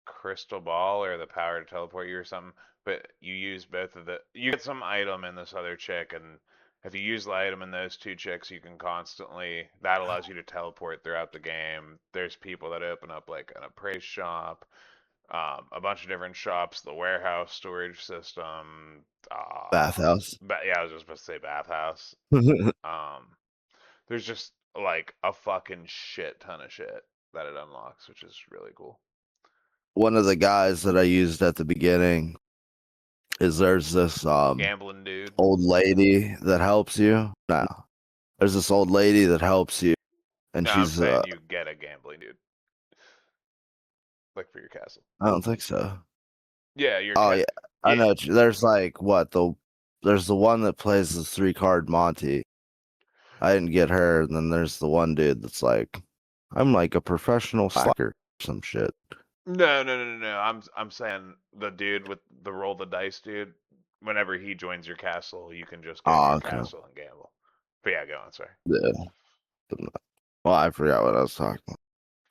crystal ball or the power to teleport you or something. But you use both of the. You get some item in this other chick, and if you use the item in those 2 chicks, you can constantly. That allows you to teleport throughout the game. There's people that open up like an appraise shop, a bunch of different shops, the warehouse storage system. bathhouse. But yeah, I was just supposed to say bathhouse. Um, there's just like a fucking shit ton of shit that it unlocks, which is really cool. One of the guys that I used at the beginning is there's this Gambling dude. old lady that helps you. No, there's this old lady that helps you, and No, I'm she's saying you get a gambling dude, like for your castle. I don't think so. Yeah, your Oh cat. yeah, I Yeah, know. There's like what the there's the one that plays the 3 card Monty. I didn't get her, and then there's the one dude that's like, I'm like a professional slacker, some shit. No, no, no, no, no. I'm saying the dude with the roll the dice dude. Whenever he joins your castle, you can just go to Oh, your okay. castle and gamble. But yeah, go on. Sorry. Yeah. Well, I forgot what I was talking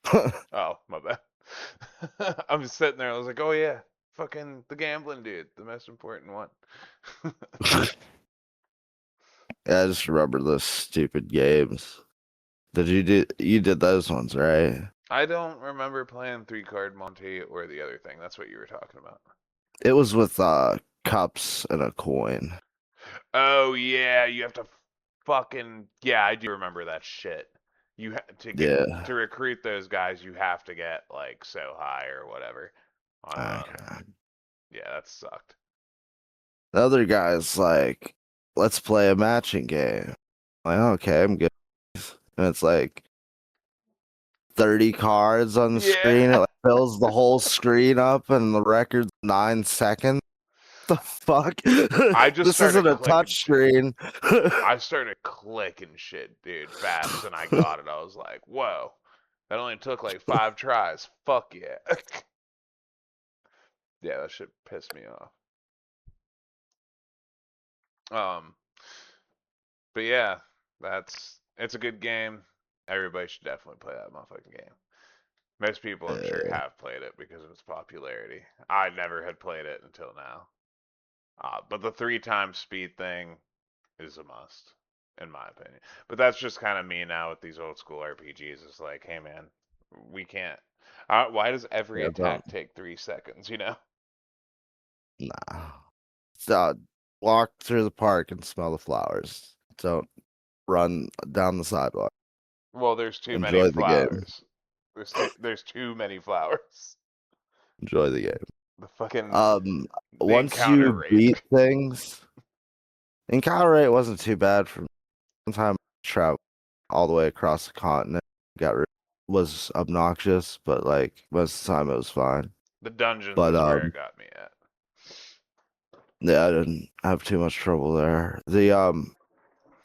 about. Oh, my bad. I'm just sitting there. I was like, oh yeah, fucking the gambling dude, the most important one. Yeah, I just remember those stupid games. You did those ones, right? I don't remember playing 3 card Monte or the other thing. That's what you were talking about. It was with cups and a coin. Oh yeah, you have to fucking yeah, I do remember that shit. To get Yeah. to recruit those guys, you have to get like so high or whatever. On Okay. yeah, that sucked. The other guy's like, let's play a matching game. Like, okay, I'm good. And it's like 30 cards on the Yeah, screen. It like fills the whole screen up, and the record's 9 seconds. The fuck? I just This started isn't a clicking touch shit. screen. I started clicking shit, dude, fast, and I got it. I was like, whoa, that only took like 5 tries. Fuck yeah. Yeah, that shit pissed me off. Um, but yeah, it's a good game. Everybody should definitely play that motherfucking game. Most people, I'm sure, Uh, have played it because of its popularity. I never had played it until now. But the 3 times speed thing is a must, in my opinion. But that's just kind of me now with these old school RPGs. It's like, hey man, we can't. Why does every yeah, don't. attack take 3 seconds? You know? Nah. So, walk through the park and smell the flowers. Don't run down the sidewalk. Well, there's too many Enjoy the game. flowers. There's too many flowers. Enjoy the game. The fucking Um, the Once encounter you rate. beat things, encounter rate wasn't too bad for me. One time I traveled all the way across the continent. Got rid was obnoxious, but like most of the time it was fine. The dungeons But is where it got me at. yeah, I didn't have too much trouble there. The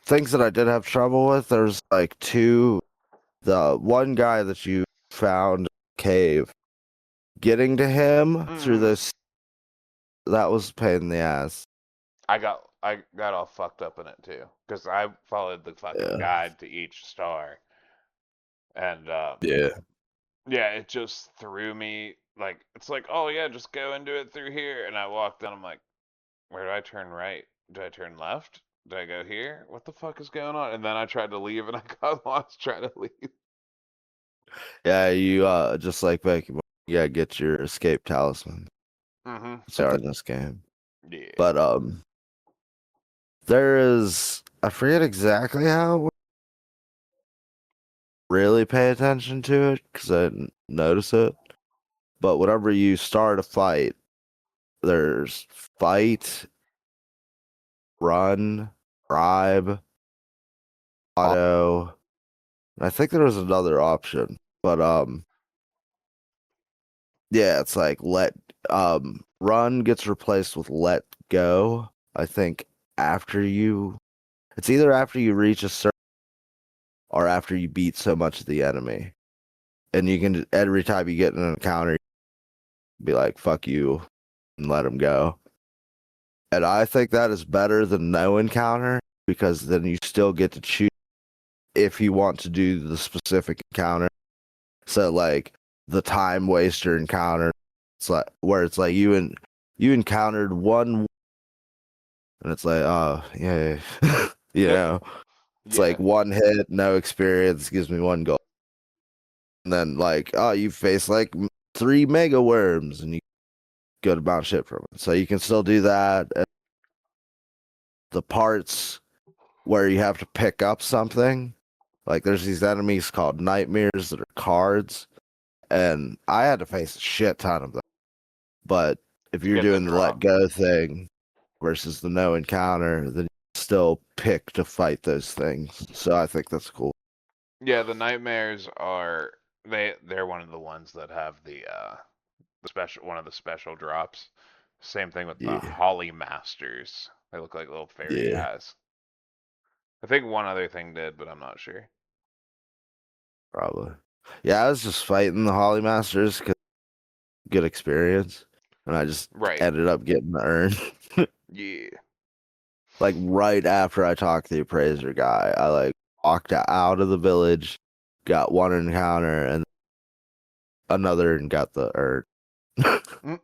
things that I did have trouble with, there's like two. The one guy that you found in the cave, getting to him through Hmm. this, that was a pain in the ass. I got all fucked up in it too because I followed the fucking Yeah. guide to each star, and Yeah. yeah, it just threw me like it's like oh yeah, just go and do it through here, and I walked down. I'm like, where do I turn right? Do I turn left? Do I go here? What the fuck is going on? And then I tried to leave, and I got lost trying to leave. Yeah, you just like Pokemon, you gotta get your escape talisman. Hmm. So in this game. Yeah. But there is, I forget exactly how really pay attention to it because I didn't notice it. But whenever you start a fight, there's fight, run, bribe, auto. And I think there was another option, but yeah, it's like run gets replaced with let go. I think after you, it's either after you reach a certain or after you beat so much of the enemy, and you can every time you get in an encounter, be like fuck you and let him go. And I think that is better than no encounter because then you still get to choose if you want to do the specific encounter. So like the time waster encounter, it's like where it's like you encountered one and it's like oh yeah, you Yep. know, it's like Yeah. one hit, no experience, gives me one goal. And then like oh you face like 3 mega worms and you get a bounce shit from it. So you can still do that. And the parts where you have to pick up something. Like there's these enemies called nightmares that are cards, and I had to face a shit ton of them. But if To you're get the doing the let drop. go thing versus the no encounter, then you still pick to fight those things. So I think that's cool. Yeah, the nightmares are they're one of the ones that have the special one of the special drops. Same thing with the Yeah. Holly Masters. They look like little fairy Yeah, guys. I think one other thing did, but I'm not sure. probably. Yeah, I was just fighting the Holly Masters because good experience, and I just Right. ended up getting the urn. Yeah. Like right after I talked to the appraiser guy, I like walked out of the village, got one encounter, and another, and got the urn. Mm.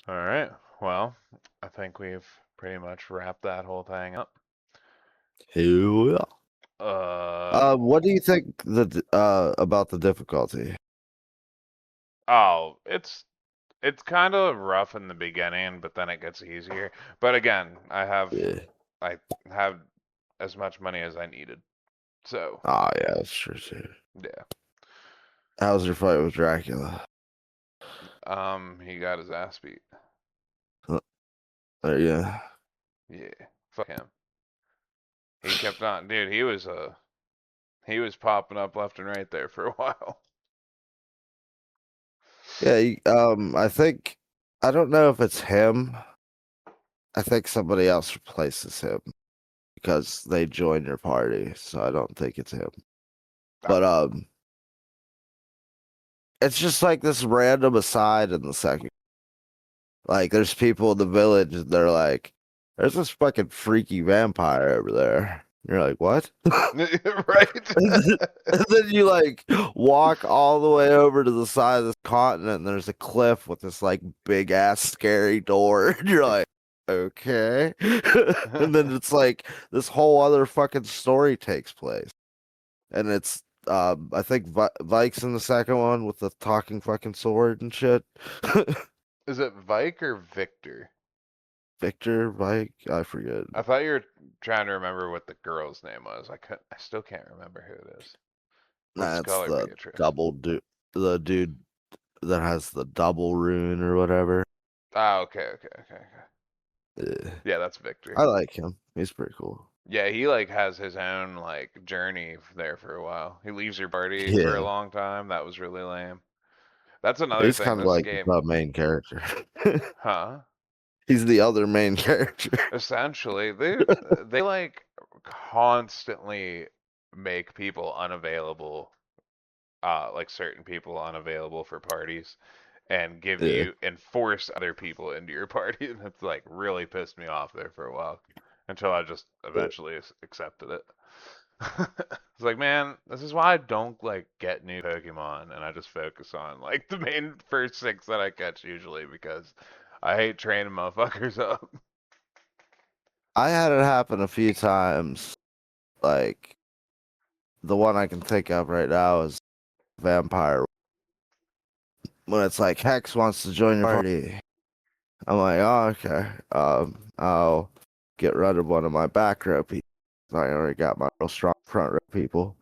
All right. Well, I think we've pretty much wrapped that whole thing up. Yeah. Uh What do you think about the difficulty? oh, it's kind of rough in the beginning, but then it gets easier. But again, Yeah. I have as much money as I needed. So, Oh yeah, that's true too. yeah. How's your fight with Dracula? He got his ass beat. Uh, yeah. Yeah. Fuck him. He kept on, dude, he was popping up left and right there for a while. Yeah, I think I don't know if it's him. I think somebody else replaces him because they join your party, so I don't think it's him. Ah, But it's just like this random aside in the second. Like there's people in the village and they're like, there's this fucking freaky vampire over there. You're like, what? right? And then you like walk all the way over to the side of this continent and there's a cliff with this like big ass scary door. And you're like, okay. And then it's like this whole other fucking story takes place. And it's I think Vike's in the second one with the talking fucking sword and shit. Is it Vike or Victor? Victor, Vike, I forget. I thought you were trying to remember what the girl's name was. I still can't remember who it is. What's That's Color the Beatrice? double dude, the dude that has the double rune or whatever. Ah, okay. Yeah. Yeah, that's Victor. I like him. He's pretty cool. Yeah, he like has his own like journey there for a while. He leaves your party for a Yeah. long time. That was really lame. That's another He's thing. kind of This like game, the main character. huh? He's the other main character. Essentially, they like constantly make people unavailable, like certain people unavailable for parties, and Yeah. force other people into your party. And it's like really pissed me off there for a while, until I just eventually accepted it. It's like, man, this is why I don't like get new Pokemon, and I just focus on like the main first six that I catch usually because I hate training motherfuckers up. I had it happen a few times. Like the one I can think of right now is Vampire. When it's like Hex wants to join your party. I'm like, oh, okay. I'll get rid of one of my back row people. I already got my real strong front row people.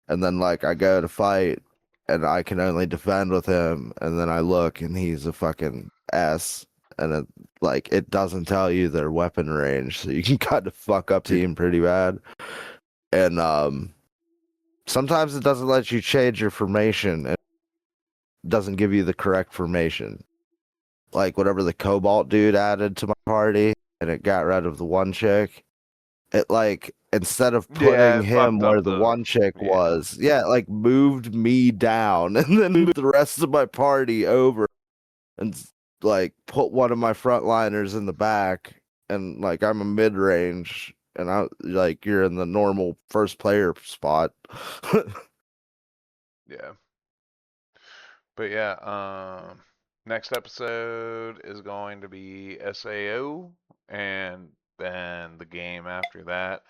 And then like I go to fight and I can only defend with him and then I look and he's a fucking S and it doesn't tell you their weapon range, so you can kind of fuck up team pretty bad. And sometimes it doesn't let you change your formation. It doesn't give you the correct formation. Like whatever the Cobalt dude added to my party and it got rid of the one chick. It like instead of Yeah, putting it him fucked where up the the one chick yeah. was, yeah, it like moved me down and then moved the rest of my party over and like put one of my frontliners in the back and like I'm a mid range and I like you're in the normal first player spot. Yeah. But yeah, next episode is going to be SAO, and then the game after that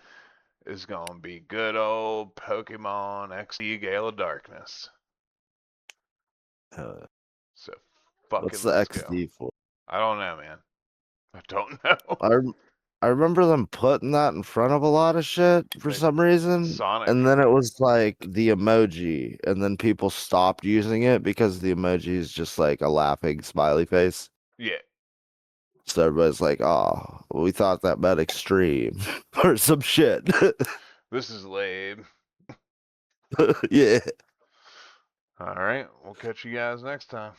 is going to be good old Pokemon XD Gale of Darkness. Uh, So what's fucking the let's go. XD for? I don't know, man. I don't know. I I remember them putting that in front of a lot of shit for Like some reason. And Sonic. then it was like the emoji, and then people stopped using it because the emoji is just like a laughing smiley face. Yeah, So everybody's like, oh, we thought that meant extreme or some shit. this is lame. Yeah. All right, we'll catch you guys next time.